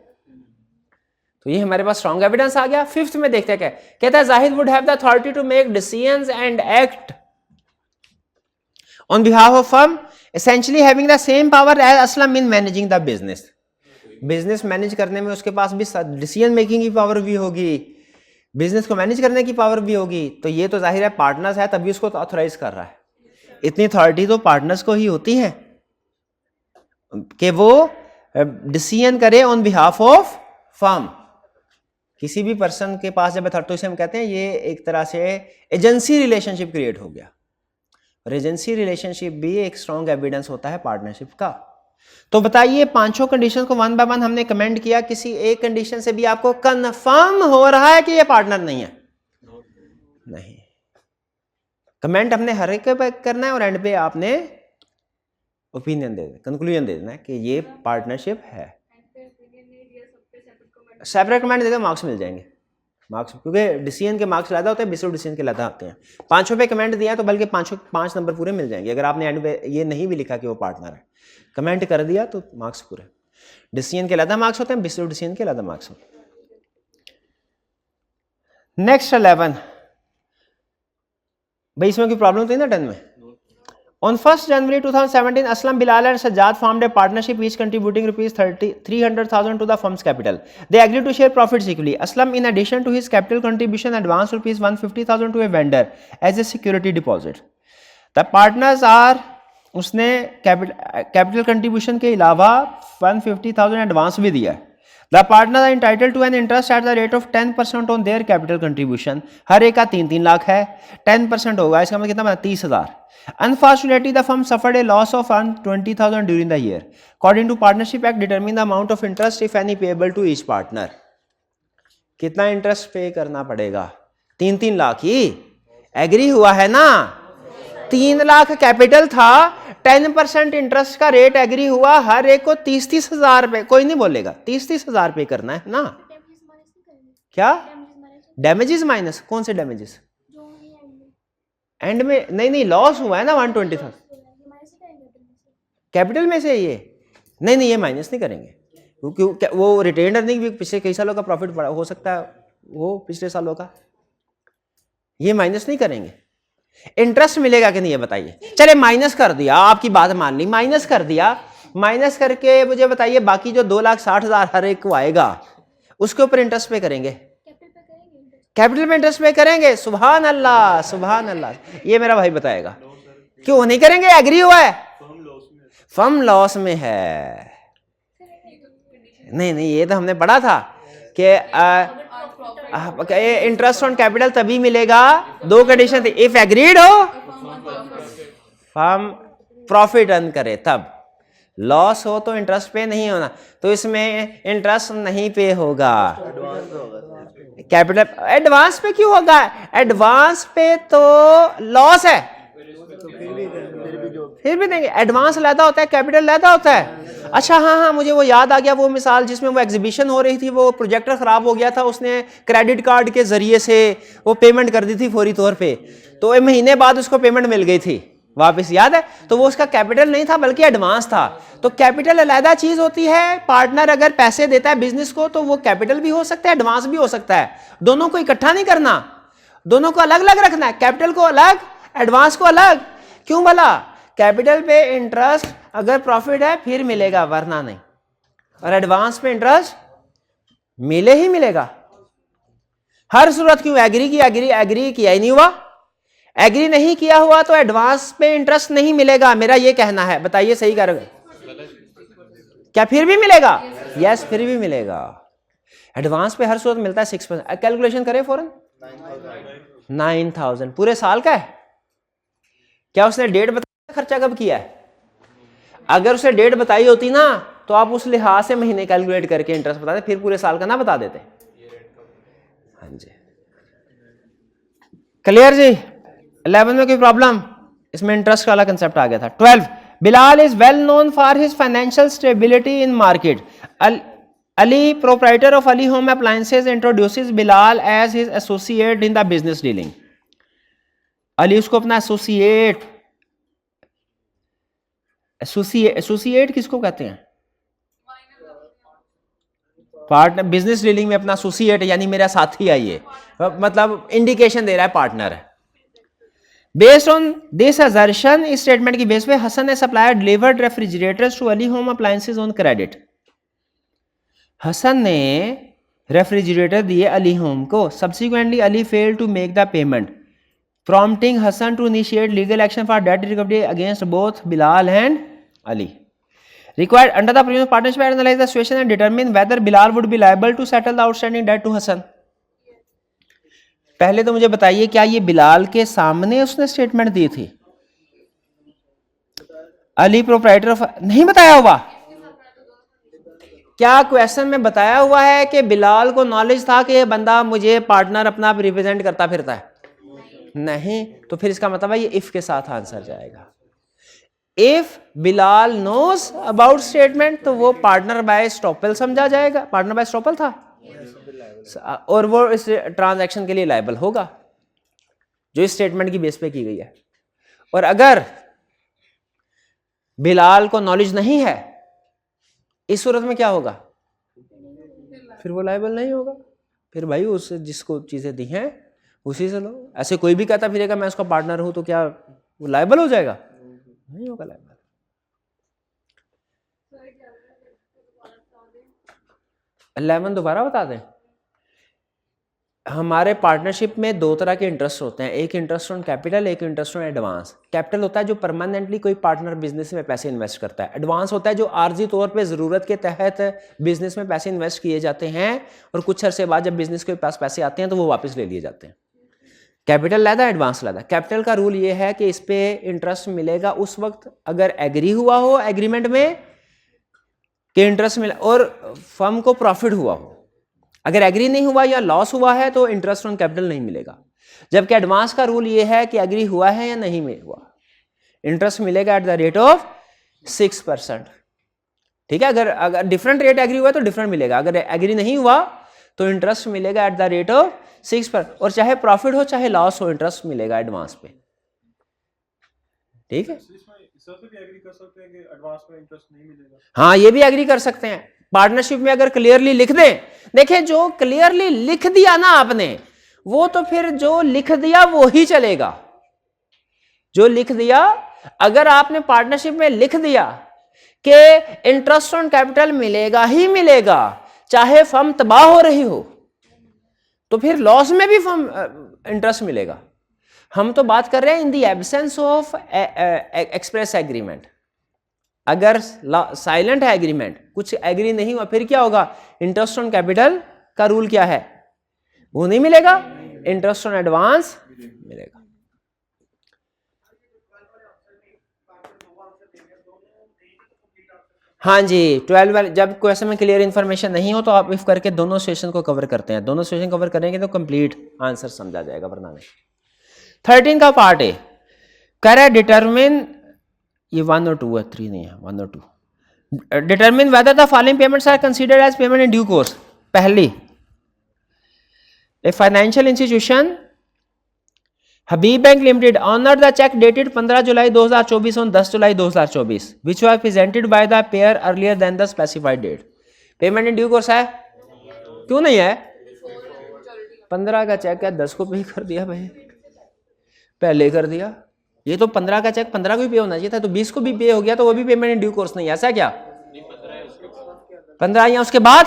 तो ये हमारे पास स्ट्रॉन्ग एविडेंस आ गया। फिफ्थ में देखते हैं क्या कहता है, Zahid would have the authority to make decisions and act on behalf of firm, essentially having the same power as Aslam in managing the business. Business manage करने में उसके पास भी डिसीजन मेकिंग की पावर भी होगी, बिजनेस को मैनेज करने की पावर भी होगी। तो ये तो जाहिर है पार्टनर्स है, तभी उसको तो ऑथराइज कर रहा है। इतनी अथॉरिटी तो पार्टनर्स को ही होती है कि वो डिसीजन करे ऑन बिहाफ ऑफ फर्म। किसी भी पर्सन के पास जब अथॉरिटी, तो इसे हम कहते हैं ये एक तरह से एजेंसी रिलेशनशिप क्रिएट हो गया। और एजेंसी रिलेशनशिप भी एक स्ट्रॉन्ग एविडेंस होता है पार्टनरशिप का। तो बताइए पांचों कंडीशन को वन बाय वन हमने कमेंट किया, किसी एक कंडीशन से भी आपको कंफर्म हो रहा है कि ये पार्टनर नहीं है? नहीं। कमेंट हमने हर एक पे करना है और एंड पे आपने ओपिनियन दे देना, कंक्लूजन दे देना है कि ये पार्टनरशिप है। सेपरेट कमेंट दे दो, मार्क्स मिल जाएंगे। मार्क्स क्योंकि डिसीजन के मार्क्स ज़्यादा होते हैं, बिसो डिसीजन के ज़्यादा आते हैं। पांचों पे कमेंट दिया तो बल्कि पांच नंबर पूरे मिल जाएंगे। अगर आपने एंड पे ये नहीं भी लिखा कि वो पार्टनर है, कमेंट कर दिया तो मार्क्स पूरे। डिसीजन के ज़्यादा मार्क्स होते हैं, बिसो डिसीजन के ज़्यादा मार्क्स होते हैं। नेक्स्ट 11 भाई, इसमें कोई प्रॉब्लम तो नहीं ना 10 में? On 1st January 2017, Aslam, Bilal and Sajjad formed a partnership, each contributing rupees 300,000 to the firm's capital. They agreed to share profits equally. Aslam, in addition to his capital contribution, advanced rupees 150,000 to a vendor as a security deposit. The partners are, उसने capital contribution के अलावा 150,000 advance भी दिया है। The partners are entitled to an interest at the rate of 10% on their capital contribution. हर एक का 3 लाख है, 10% होगा, इसका मतलब कितना बना? 30,000. Unfortunately, the firm suffered a loss of 20,000 during the year. According to Partnership Act, determine the amount of interest, if any, payable to each partner. कितना interest पे करना पड़ेगा? 3 लाख ही एग्री हुआ है ना? 3 लाख कैपिटल था, 10% इंटरेस्ट का रेट एग्री हुआ, हर एक को 30,000 पे, कोई नहीं बोलेगा, 30,000 पे करना है ना? क्या डैमेजेस माइनस? कौन से डैमेजेस? एंड में नहीं, लॉस हुआ है ना 120,000 कैपिटल में से। ये नहीं, ये माइनस नहीं करेंगे क्योंकि वो रिटेन अर्निंग भी पिछले कई सालों का प्रॉफिट बड़ा हो सकता है, वो पिछले सालों का, ये माइनस नहीं करेंगे। इंटरेस्ट मिलेगा कि नहीं ये बताइए? चले माइनस कर दिया, आपकी बात मान ली, माइनस कर दिया, माइनस करके मुझे बताइए बाकी जो 2,60,000 हर एक को आएगा उसके ऊपर इंटरेस्ट पे करेंगे, कैपिटल में इंटरेस्ट पे करेंगे। सुभान अल्लाह, सुभान अल्लाह, ये मेरा भाई बताएगा। क्यों नहीं करेंगे? एग्री हुआ है, फर्म लॉस में है। नहीं, ये तो हमने पढ़ा था कि इंटरेस्ट ऑन कैपिटल तभी मिलेगा, 2 कंडीशन थी, इफ एग्रीड हो, फर्म प्रॉफिट अर्न करे तब, लॉस हो तो इंटरेस्ट पे नहीं होना। तो इसमें इंटरेस्ट नहीं पे होगा, कैपिटल एडवांस पे क्यों होगा? एडवांस पे तो लॉस है, फिर भी देंगे। एडवांस लैदा होता है, कैपिटल लैदा होता है। अच्छा हाँ, मुझे वो याद आ गया, वो मिसाल जिसमें वो एग्जीबिशन हो रही थी, वो प्रोजेक्टर खराब हो गया था, उसने क्रेडिट कार्ड के जरिए से वो पेमेंट कर दी थी फौरी तौर पे, तो 1 महीने बाद उसको पेमेंट मिल गई थी वापस, याद है? तो वो उसका कैपिटल नहीं था बल्कि एडवांस था। तो कैपिटल अलग चीज होती है। पार्टनर अगर पैसे देता है बिजनेस को तो वो कैपिटल भी हो सकता है, एडवांस भी हो सकता है। दोनों को इकट्ठा नहीं करना, दोनों को अलग अलग रखना है, कैपिटल को अलग, एडवांस को अलग। क्यों भला? कैपिटल पे इंटरेस्ट अगर प्रॉफिट है फिर मिलेगा, वरना नहीं। और एडवांस पे इंटरेस्ट मिले ही मिलेगा हर सूरत। क्यों? एग्री किया ही नहीं हुआ, एग्री नहीं किया हुआ तो एडवांस पे इंटरेस्ट नहीं मिलेगा, मेरा ये कहना है। बताइए सही कर क्या? फिर भी मिलेगा? यस, फिर भी मिलेगा। एडवांस पे हर सूरत मिलता है 6%। कैलकुलेशन करें फौरन, 9,000 पूरे साल का है। क्या उसने डेट बताया खर्चा कब किया है? अगर उसने डेट बताई होती ना तो आप उस लिहाज से महीने कैलकुलेट करके इंटरेस्ट बताते, फिर पूरे साल का ना बता देते। हाँ जी, क्लियर जी? 11 में कोई प्रॉब्लम? इसमें इंटरेस्ट वाला कंसेप्ट आ गया था। 12 Bilal is well known for his financial stability in market. Ali, proprietor of Ali Home Appliances, introduces Bilal as his associate in the business dealing. Ali उसको अपना एसोसिएट किसको कहते हैं? पार्टनर। बिजनेस डीलिंग में अपना एसोसिएट यानी मेरा साथी है, ये मतलब इंडिकेशन दे रहा है पार्टनर है। बेस्ड ऑन दिस असर्शन, इस स्टेटमेंट की बेस पे हसन ने supplier delivered refrigerators to Ali home appliances on credit. Hassan ने रेफ्रिजरेटर दिए अली होम को। Subsequently Ali failed to make the payment, prompting Hassan to initiate legal action for debt recovery against both Bilal and Ali. Required under the previous partnership, analyze the situation and determine whether Bilal would be liable to settle the outstanding debt to Hassan. पहले तो मुझे बताइए, क्या ये बिलाल के सामने उसने statement दी थी? अली प्रोप्राइटर ऑफ, नहीं बताया हुआ? क्या क्वेश्चन में बताया हुआ है कि बिलाल को नॉलेज था कि ये बंदा मुझे पार्टनर अपना रिप्रेजेंट करता फिरता है? नहीं। तो फिर इसका मतलब है ये इफ के साथ आंसर जाएगा। If Bilal knows about statement तो वो पार्टनर बाय स्टॉपल समझा जाएगा, पार्टनर बाय स्टॉपल था और वो इस ट्रांजैक्शन के लिए लायबल होगा जो इस स्टेटमेंट की बेस पे की गई है। और अगर बिलाल को नॉलेज नहीं है, इस सूरत में क्या होगा? फिर वो लायबल नहीं होगा। फिर भाई उस जिसको चीजें दी हैं उसी से लो। ऐसे कोई भी कहता फिरेगा मैं उसका पार्टनर हूं, तो क्या वो लायबल हो जाएगा? नहीं होगा लायबल। लेमन दोबारा बता दें। हमारे पार्टनरशिप में दो तरह के इंटरेस्ट होते हैं, एक इंटरेस्ट ऑन कैपिटल, एक इंटरेस्ट ऑन एडवांस। कैपिटल होता है जो परमानेंटली कोई पार्टनर बिजनेस में पैसे इन्वेस्ट करता है। एडवांस होता है जो आर्जी तौर पे ज़रूरत के तहत बिजनेस में पैसे इन्वेस्ट किए जाते हैं और कुछ अरसे बाद जब बिजनेस के पास पैसे आते हैं तो वो वापस ले लिए जाते हैं। कैपिटल लादा, एडवांस लादा। कैपिटल का रूल ये है कि इस पे इंटरेस्ट मिलेगा उस वक्त अगर एग्री हुआ हो एग्रीमेंट में कि इंटरेस्ट मिला और फर्म को प्रॉफिट हुआ हो। अगर एग्री नहीं हुआ या लॉस हुआ है तो इंटरेस्ट ऑन कैपिटल नहीं मिलेगा। जबकि एडवांस का रूल ये है कि एग्री हुआ है या नहीं हुआ, इंटरेस्ट मिलेगा एट द रेट ऑफ 6%। ठीक है, अगर डिफरेंट रेट एग्री हुआ तो डिफरेंट मिलेगा, अगर एग्री नहीं हुआ तो इंटरेस्ट मिलेगा एट द रेट ऑफ 6%। और चाहे प्रॉफिट हो चाहे लॉस हो इंटरेस्ट मिलेगा एडवांस पे। ठीक है, हाँ ये भी एग्री कर सकते हैं। पार्टनरशिप में अगर क्लियरली लिख दें, देखिए जो क्लियरली लिख दिया ना आपने, वो तो फिर जो लिख दिया वो ही चलेगा। जो लिख दिया, अगर आपने पार्टनरशिप में लिख दिया कि इंटरेस्ट ऑन कैपिटल मिलेगा ही मिलेगा चाहे फर्म तबाह हो रही हो, तो फिर लॉस में भी फर्म इंटरेस्ट मिलेगा। हम तो बात कर रहे हैं in the absence of express agreement. अगर साइलेंट है एग्रीमेंट, कुछ एग्री नहीं हुआ, फिर क्या होगा? इंटरेस्ट ऑन कैपिटल का रूल क्या है? वो नहीं मिलेगा, इंटरेस्ट ऑन एडवांस मिलेगा। हाँ जी, 12 वाले जब क्वेश्चन में क्लियर इन्फॉर्मेशन नहीं हो तो आप इफ करके दोनों सेशन को कवर करते हैं। दोनों सेशन कवर करेंगे तो कंप्लीट आंसर समझा जाएगा, वरना नहीं। 13 का पार्ट है, कह रहा है डिटरमिन, ये 1 और 2 है, 3 नहीं है, 1 और 2। Determine whether the following payments are considered as payment in due course. पहली, a financial institution Habib Bank Limited honour the cheque dated 15 July 2024 on 10 July 2024 which was presented by the payer earlier than the specified date. Payment in due course है? क्यों नहीं है? 15 का check है, 10 को पे कर दिया भाई, पहले कर दिया। ये तो 15 का चेक 15 को भी पे होना चाहिए था, तो 20 को भी पे हो गया, तो वो भी पेमेंट इन ड्यू कोर्स नहीं है, ऐसा क्या? 15 या उसके बाद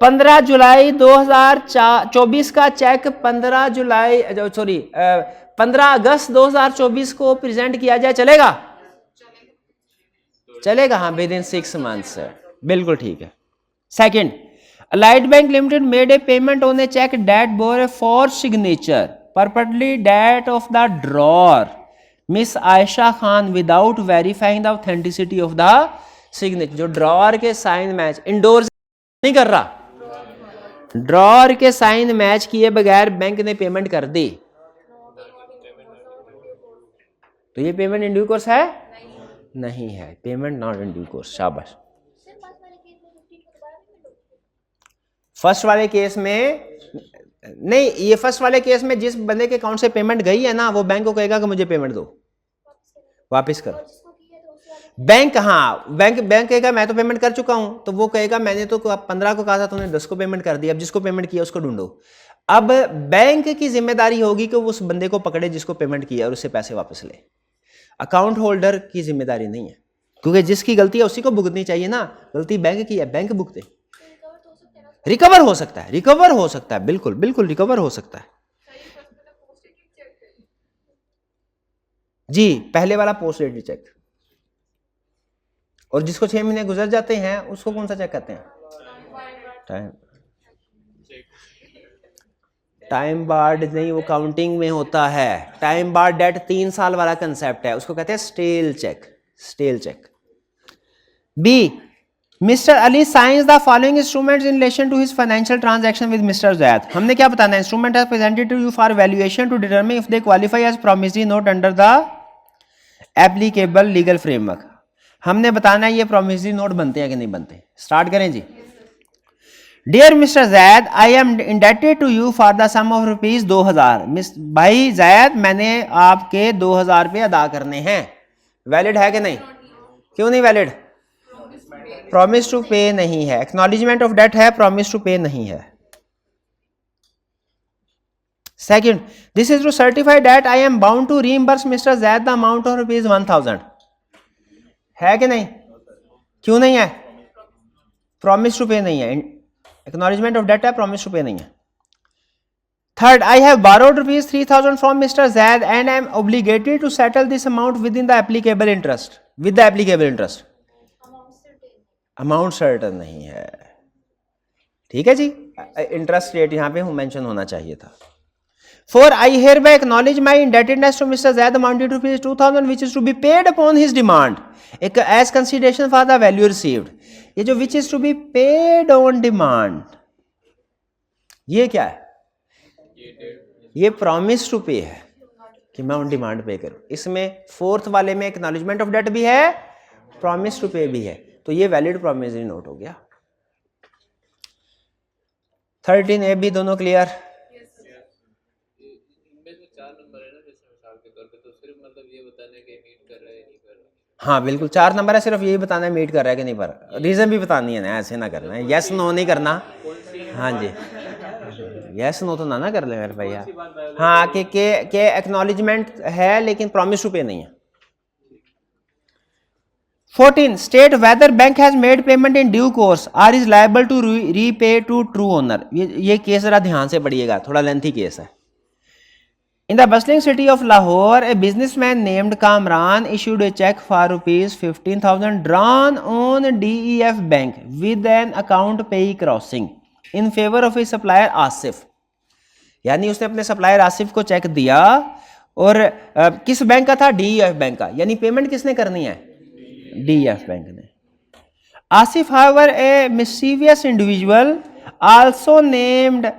15 जुलाई 2024 का चेक 15 जुलाई 15 अगस्त 2024 को प्रेजेंट किया जाए, चलेगा? चलेगा, हाँ, विद इन 6 मंथ्स है, बिल्कुल ठीक है। Second, Allied Bank Limited made a payment on a cheque that bore a for signature purportedly date of the drawer Miss Aisha Khan without verifying the authenticity of the signature. जो drawer के sign match endorse नहीं कर रहा, drawer के sign match किए बगैर bank ने payment कर दी, तो ये पेमेंट इन ड्यू कोर्स है? नहीं है, payment not in due course. शाबाश।
सर पास वाले केस में 15 को दोबारा पेमेंट होगी?
फर्स्ट वाले केस में नहीं, ये फर्स्ट वाले केस में जिस बंदे के अकाउंट से पेमेंट गई है ना, वो बैंक को कहेगा कि मुझे पेमेंट दो, वापस करो।
और जिसको की है तो उस वाले
बैंक, हाँ बैंक कहेगा मैं तो पेमेंट कर चुका हूं, तो वो कहेगा मैंने तो 15 को कहा था, तूने 10 को पेमेंट कर दिया, अब जिसको पेमेंट किया उसको ढूंढो। अब बैंक की जिम्मेदारी होगी कि वो उस बंदे को पकड़े जिसको पेमेंट किया और उससे पैसे वापस ले। अकाउंट होल्डर की जिम्मेदारी नहीं है, क्योंकि जिसकी गलती है उसी को भुगतनी चाहिए ना। गलती बैंक की है, बैंक भुगते।
रिकवर तो हो सकता है ना?
रिकवर हो सकता है, रिकवर हो सकता है, बिल्कुल बिल्कुल रिकवर हो सकता है जी। पहले वाला पोस्ट डेटेड चेक, और जिसको 6 महीने गुजर जाते हैं उसको कौन सा चेक कहते हैं? टाइम बार्ड नहीं, वो काउंटिंग में होता है। टाइम बार्ड डेट 3 साल वाला कंसेप्ट है, उसको कहते हैं stale cheque. Stale cheque. B, mister Ali signs the following instruments in relation to his financial transaction with mister Zaid. हमने क्या बताना है? Instrument are presented to you for valuation to determine if they qualify as promissory note under the applicable legal framework. हमने बताना है ये promissory note बनते हैं कि नहीं बनते। स्टार्ट करें जी। Dear Mister Zaid, I am indebted to you for the sum of rupees 2000। भाई जैद, मैंने आपके 2000 रुपये अदा करने हैं। वैलिड है कि नहीं? क्यों नहीं वैलिड? प्रॉमिस टू पे नहीं है। एक्नॉलेजमेंट ऑफ डेट है, प्रॉमिस टू पे नहीं है। Second, this is to certify that I am bound to reimburse mister Zaid the amount of rupees 1000। है कि नहीं? क्यों नहीं है? प्रॉमिस टू पे नहीं है। एक्नॉलेजमेंट ऑफ डेट है, प्रॉमिस टू पे नहीं है। Third, I have borrowed rupees 3000 from Mr. Zaid and I am obligated to settle this amount within the applicable interest. With the applicable interest. Amount certain नहीं है। ठीक है जी, interest rate यहां पे mention होना चाहिए था। 4, I hereby acknowledge my indebtedness to Mr. Zaid amounting to rupees 2000 which is to be paid upon his demand as consideration for the value received. ये जो which is to be paid on demand, ये क्या है? ये promise to पे है कि मैं ऑन डिमांड पे करूं। इसमें फोर्थ वाले में एक्नॉलेजमेंट ऑफ डेट भी है, प्रॉमिस टू पे भी है, तो ये वैलिड प्रॉमिसरी नोट हो गया। 13A भी दोनों क्लियर? हाँ बिल्कुल, 4 नंबर है, सिर्फ यही बताना है मीट कर रहा है कि नहीं पर। रीजन भी बतानी है ना, ऐसे ना करना है, यस नो नहीं करना। हाँ जी, यस नो तो ना कर ले मेरे भैया। हाँ कि एक्नॉलेजमेंट है लेकिन प्रॉमिस टू पे नहीं है। 14, state whether bank has made payment in due course or is liable to repay to true owner. ये केस जरा ध्यान से पढ़िएगा, थोड़ा लेंथी केस है। In the bustling city of Lahore, a businessman named Kamran issued a check for rupees 15,000 drawn on DEF Bank with an account payee crossing in favor of his supplier Asif. यानी उसने अपने supplier Asif को check दिया और किस bank का था? DEF bank का। यानी पेमेंट किसने करनी है? DEF बैंक ने। Asif however a mischievous individual also named,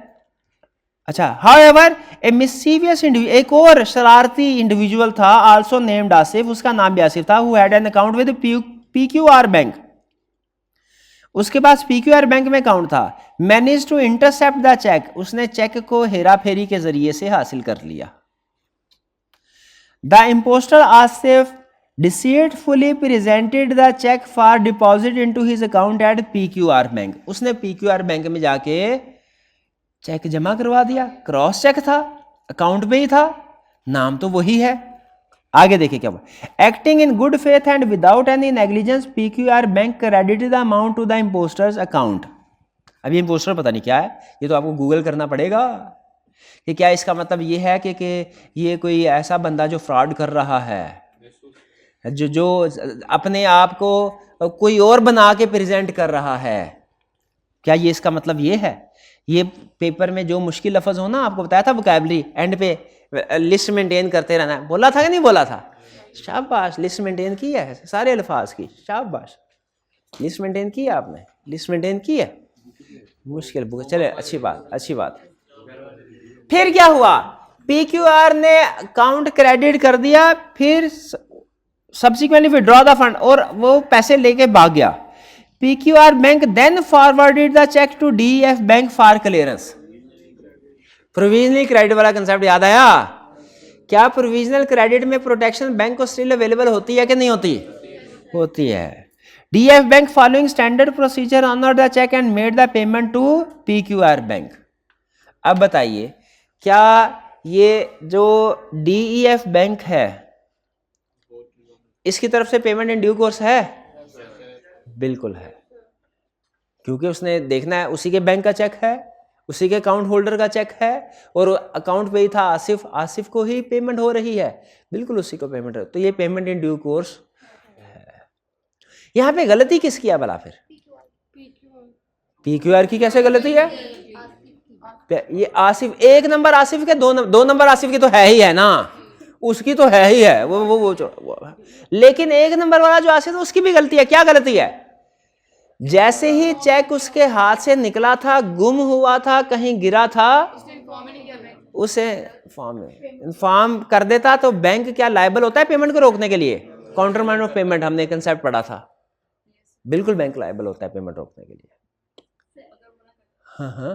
अच्छा, however a mischievous individual, एक और शरारती इंडिविजुअल था, also named आसिफ, उसका नाम भी आसिफ था, who had an account with PQR bank, उसके पास PQR बैंक में अकाउंट था। managed to intercept the check, उसने चेक को हेरा फेरी के जरिए से हासिल कर लिया। The impostor Asif deceitfully presented the check for deposit into his account at PQR bank, उसने PQR बैंक में जाके चेक जमा करवा दिया। क्रॉस चेक था, अकाउंट पे ही था, नाम तो वही है। आगे देखिए क्या हुआ। Acting in good faith and without any negligence PQR bank credited the amount to the imposter's account. अब ये इम्पोस्टर पता नहीं क्या है, ये तो आपको गूगल करना पड़ेगा कि क्या इसका मतलब ये है कि ये कोई ऐसा बंदा जो फ्रॉड कर रहा है, जो अपने आप को कोई और बना के प्रेजेंट कर रहा है। क्या ये इसका मतलब ये है? ये पेपर में जो मुश्किल लफ्ज हो ना, आपको बताया था वोकैबुलरी, एंड पे लिस्ट मेंटेन करते रहना, बोला था कि नहीं बोला था? शाबाश, लिस्ट मेंटेन की है सारे अल्फाज की, शाबाश, लिस्ट मेंटेन की है आपने, लिस्ट मेंटेन की है। मुश्किल चले, अच्छी बात, अच्छी बात। फिर क्या हुआ? PQR ने अकाउंट क्रेडिट कर दिया, फिर सब्सिक्वेंटली विड्रॉ द फंड, और वो पैसे लेके भाग गया। PQR bank then forwarded the cheque to DEF bank for clearance. Provisional credit वाला कंसेप्ट याद आया? क्या प्रोविजनल क्रेडिट में प्रोटेक्शन बैंक को स्टिल अवेलेबल होती है कि नहीं होती? होती है। DEF bank following standard procedure honoured the cheque and made the payment to PQR bank. अब बताइए, क्या ये जो DEF बैंक है इसकी तरफ से पेमेंट इन ड्यू कोर्स है? बिल्कुल है, क्योंकि उसने देखना है, उसी के बैंक का चेक है, उसी के अकाउंट होल्डर का चेक है, और अकाउंट पे ही था आसिफ, आसिफ को ही पेमेंट हो रही है, बिल्कुल उसी को पेमेंट है, तो ये पेमेंट इन ड्यू कोर्स है। यहाँ पे गलती किसकी है भला? फिर PQR की कैसे गलती है? ये आसिफ, एक नंबर आसिफ के, दो नंबर आसिफ की तो है ही है ना, उसकी तो है ही है, वो लेकिन एक नंबर वाला जो आसिफ, उसकी भी गलती है। क्या गलती है? जैसे ही चेक उसके हाथ से निकला था, गुम हुआ था, कहीं गिरा था, उसे इन्फॉर्म कर देता, तो बैंक क्या लायबल होता है पेमेंट को रोकने के लिए? काउंटरमाइंड ऑफ पेमेंट, हमने कंसेप्ट पढ़ा था, बिल्कुल बैंक लायबल होता है पेमेंट रोकने के लिए। हाँ हाँ,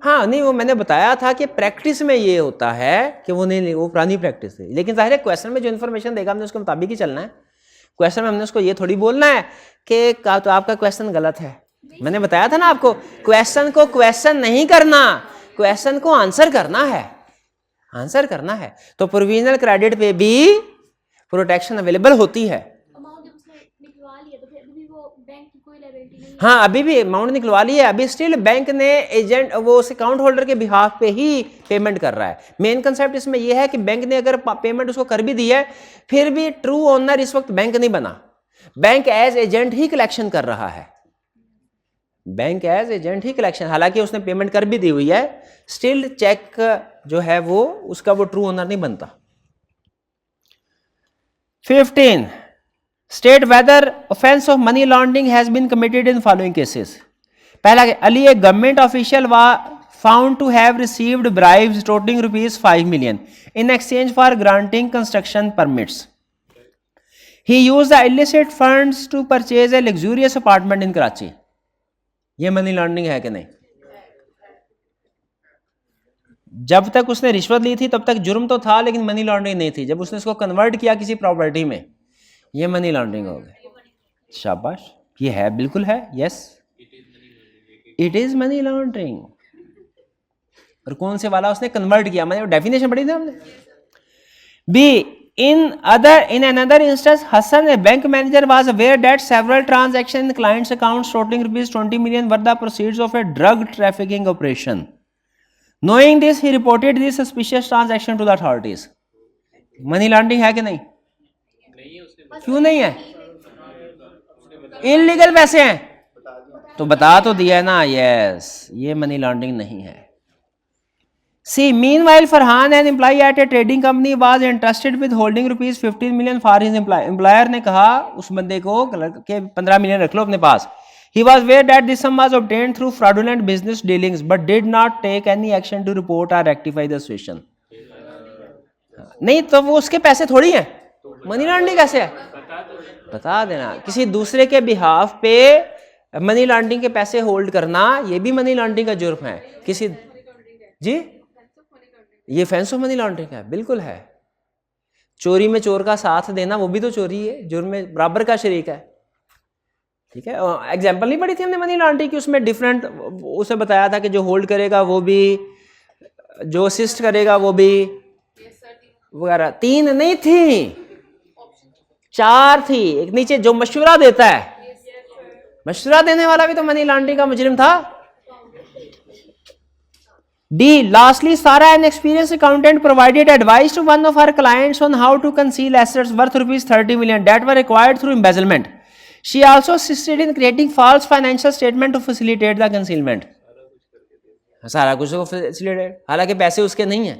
हाँ नहीं, वो मैंने बताया था कि प्रैक्टिस में ये होता है कि वो नहीं, वो पुरानी प्रैक्टिस है, लेकिन जाहिर है क्वेश्चन में जो इन्फॉर्मेशन देगा हमने उसके मुताबिक ही चलना है। क्वेश्चन में हमने उसको ये थोड़ी बोलना है कि तो आपका क्वेश्चन गलत है। मैंने बताया था ना आपको, क्वेश्चन को क्वेश्चन नहीं करना, क्वेश्चन को आंसर करना है, आंसर करना है। तो प्रोविजनल क्रेडिट पे भी प्रोटेक्शन अवेलेबल होती है। हाँ, अभी भी अमाउंट निकलवा ली है, अभी स्टिल बैंक ने एजेंट, वो उस अकाउंट होल्डर के बिहाफ पे ही पेमेंट कर रहा है। मेन कंसेप्ट इसमें यह है कि बैंक ने अगर पेमेंट उसको कर भी दी है, फिर भी ट्रू ओनर इस वक्त बैंक नहीं बना, बैंक एज एजेंट ही कलेक्शन कर रहा है, बैंक एज एजेंट ही कलेक्शन, हालांकि उसने पेमेंट कर भी दी हुई है, स्टिल चेक जो है वो उसका वो ट्रू ओनर नहीं बनता। 15 state whether offence of money laundering has been committed in following cases. पहला, Ali a government official found to have received bribes totalling ₹5 million in exchange for granting construction permits. He used the illicit funds to purchase a luxurious apartment in Karachi. ये money laundering है कि नहीं? जब तक उसने रिश्वत ली थी तब तक जुर्म तो था, लेकिन मनी लॉन्ड्रिंग नहीं थी। जब उसने इसको कन्वर्ट किया किसी प्रॉपर्टी में, ये मनी लॉन्ड्रिंग हो गई। शाबाश, ये है, बिल्कुल है, yes it is money laundering. और कौन से वाला उसने कन्वर्ट किया, मैंने डेफिनेशन पढ़ी थी हमने। B, in another instance, Hassan, a bank manager, was aware that several transactions in clients' accounts totaling ₹20 million were the proceeds of a drug trafficking operation. Knowing this, he reported this suspicious transaction to the authorities. Money laundering है कि नहीं? क्यों नहीं है? Illegal पैसे हैं, तो बता तो दिया है ना, यस, ये मनी लॉन्ड्रिंग नहीं है। See, meanwhile, Farhan, an employee at a trading company, was entrusted with holding ₹15 million for his employer. Employer ने कहा उस बंदे को कि 15 मिलियन रख लो अपने पास। He was aware that this sum was obtained through fraudulent business dealings, but did not take any action to report or rectify the situation. नहीं तो वो उसके पैसे थोड़ी हैं, मनी लॉन्ड्रिंग कैसे है? बता देना। किसी दूसरे के बिहाफ पे मनी लॉन्ड्रिंग के पैसे होल्ड करना, ये भी मनी लॉन्ड्रिंग का जुर्म है। किसी जी, ये ऑफेंस ऑफ मनी लॉन्ड्रिंग है, बिल्कुल है। चोरी में चोर का साथ देना, वो भी तो चोरी है, जुर्म में बराबर का शरीक है। ठीक है, एग्जाम्पल नहीं पढ़ी थी हमने मनी लॉन्ड्रिंग की, उसमें डिफरेंट उसे बताया था कि जो होल्ड करेगा वो भी, जो असिस्ट करेगा वो भी, वगैरह। 3 नहीं थी, 4 थी। एक नीचे जो मशवरा देता है, मशवरा देने वाला भी तो मनी लॉन्ड्रिंग का मुजरिम था। D, lastly, Sarah, an experienced accountant, provided advice to one of her clients on how to conceal assets worth ₹30 million that were acquired through embezzlement. She also assisted in creating false financial statement to facilitate the concealment. सारा कुछ को facilitate, हालांकि पैसे उसके नहीं हैं,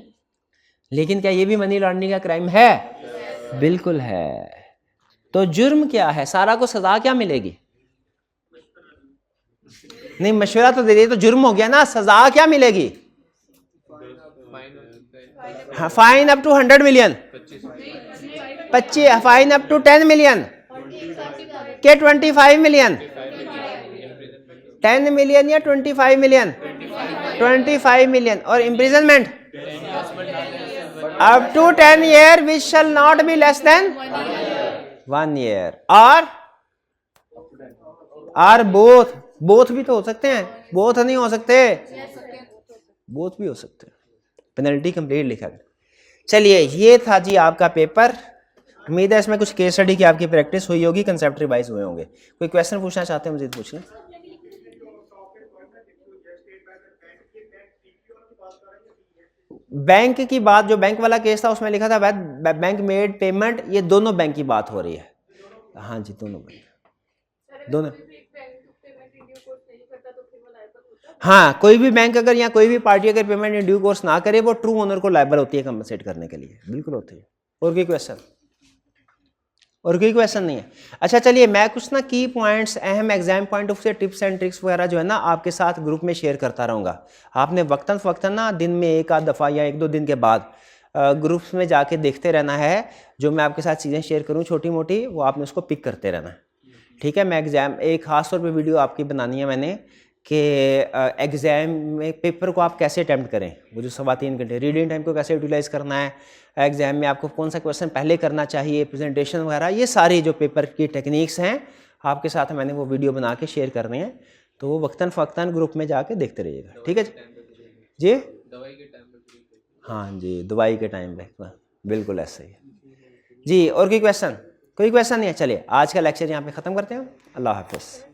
लेकिन क्या ये भी मनी लॉन्ड्रिंग का क्राइम है? बिल्कुल है। तो जुर्म क्या है? सारा को सजा क्या मिलेगी? नहीं, मशवरा तो दे दिया तो जुर्म हो गया ना, सजा क्या मिलेगी?
फाइन हो सकता है
हाँ, fine up to 100 million, 25 fine up to 10 million के 25 मिलियन, 10 मिलियन या 25 मिलियन, 25 मिलियन, और imprisonment up to 10 year which shall not be less than 1 year, और बोथ भी तो हो सकते हैं, बोथ नहीं हो सकते, बोथ भी हो सकते हैं, पेनल्टी कंप्लीट लिखा गया। चलिए ये था जी आपका पेपर, उम्मीद है इसमें कुछ केस स्टडी की आपकी प्रैक्टिस हुई होगी, कंसेप्ट रिवाइज हुए होंगे। कोई क्वेश्चन पूछना चाहते हैं मजीद पूछ लें। बैंक की बात, जो बैंक वाला केस था उसमें लिखा था बैंक मेड पेमेंट, ये दोनों बैंक की बात हो रही है। हाँ जी, दोनों बैंक, दोनों। हाँ, कोई भी बैंक अगर या कोई भी पार्टी अगर पेमेंट इन ड्यू कोर्स ना करे, वो ट्रू ओनर को लायबल होती है कंपनसेट करने के लिए, बिल्कुल होती है। और कोई क्वेश्चन? और कोई क्वेश्चन नहीं है? अच्छा चलिए, मैं कुछ ना की पॉइंट्स, अहम एग्जाम पॉइंट ऑफ से टिप्स एंड ट्रिक्स वगैरह जो है ना आपके साथ ग्रुप में शेयर करता रहूँगा। आपने वक्तन फ़वक्तन ना दिन में एक आध दफ़ा या 1-2 दिन के बाद ग्रुप्स में जाके देखते रहना है। जो मैं आपके साथ चीज़ें शेयर करूँ छोटी मोटी, वो आपने उसको पिक करते रहना है, ठीक है। मैं एग्ज़ाम एक ख़ास तौर पर वीडियो आपकी बनानी है मैंने कि एग्ज़ाम में पेपर को आप कैसे अटैम्प्ट करें, वो जो 3.25 घंटे रीडिंग टाइम को कैसे यूटिलाइज़ करना है, एग्ज़ाम में आपको कौन सा क्वेश्चन पहले करना चाहिए, प्रेजेंटेशन वगैरह, ये सारी जो पेपर की टेक्निक्स हैं आपके साथ मैंने वो वीडियो बना के शेयर करने हैं। तो वो वक्तन फ़वक्तन ग्रुप में जाके देखते रहिएगा, ठीक है जी।
दवाई के टाइम पे,
हाँ जी, दवाई के टाइम पे, बिल्कुल ऐसे ही जी। और कोई क्वेश्चन? कोई क्वेश्चन नहीं है? चलिए आज का लेक्चर यहाँ पे ख़त्म करते हैं। अल्लाह हाफ़िज़।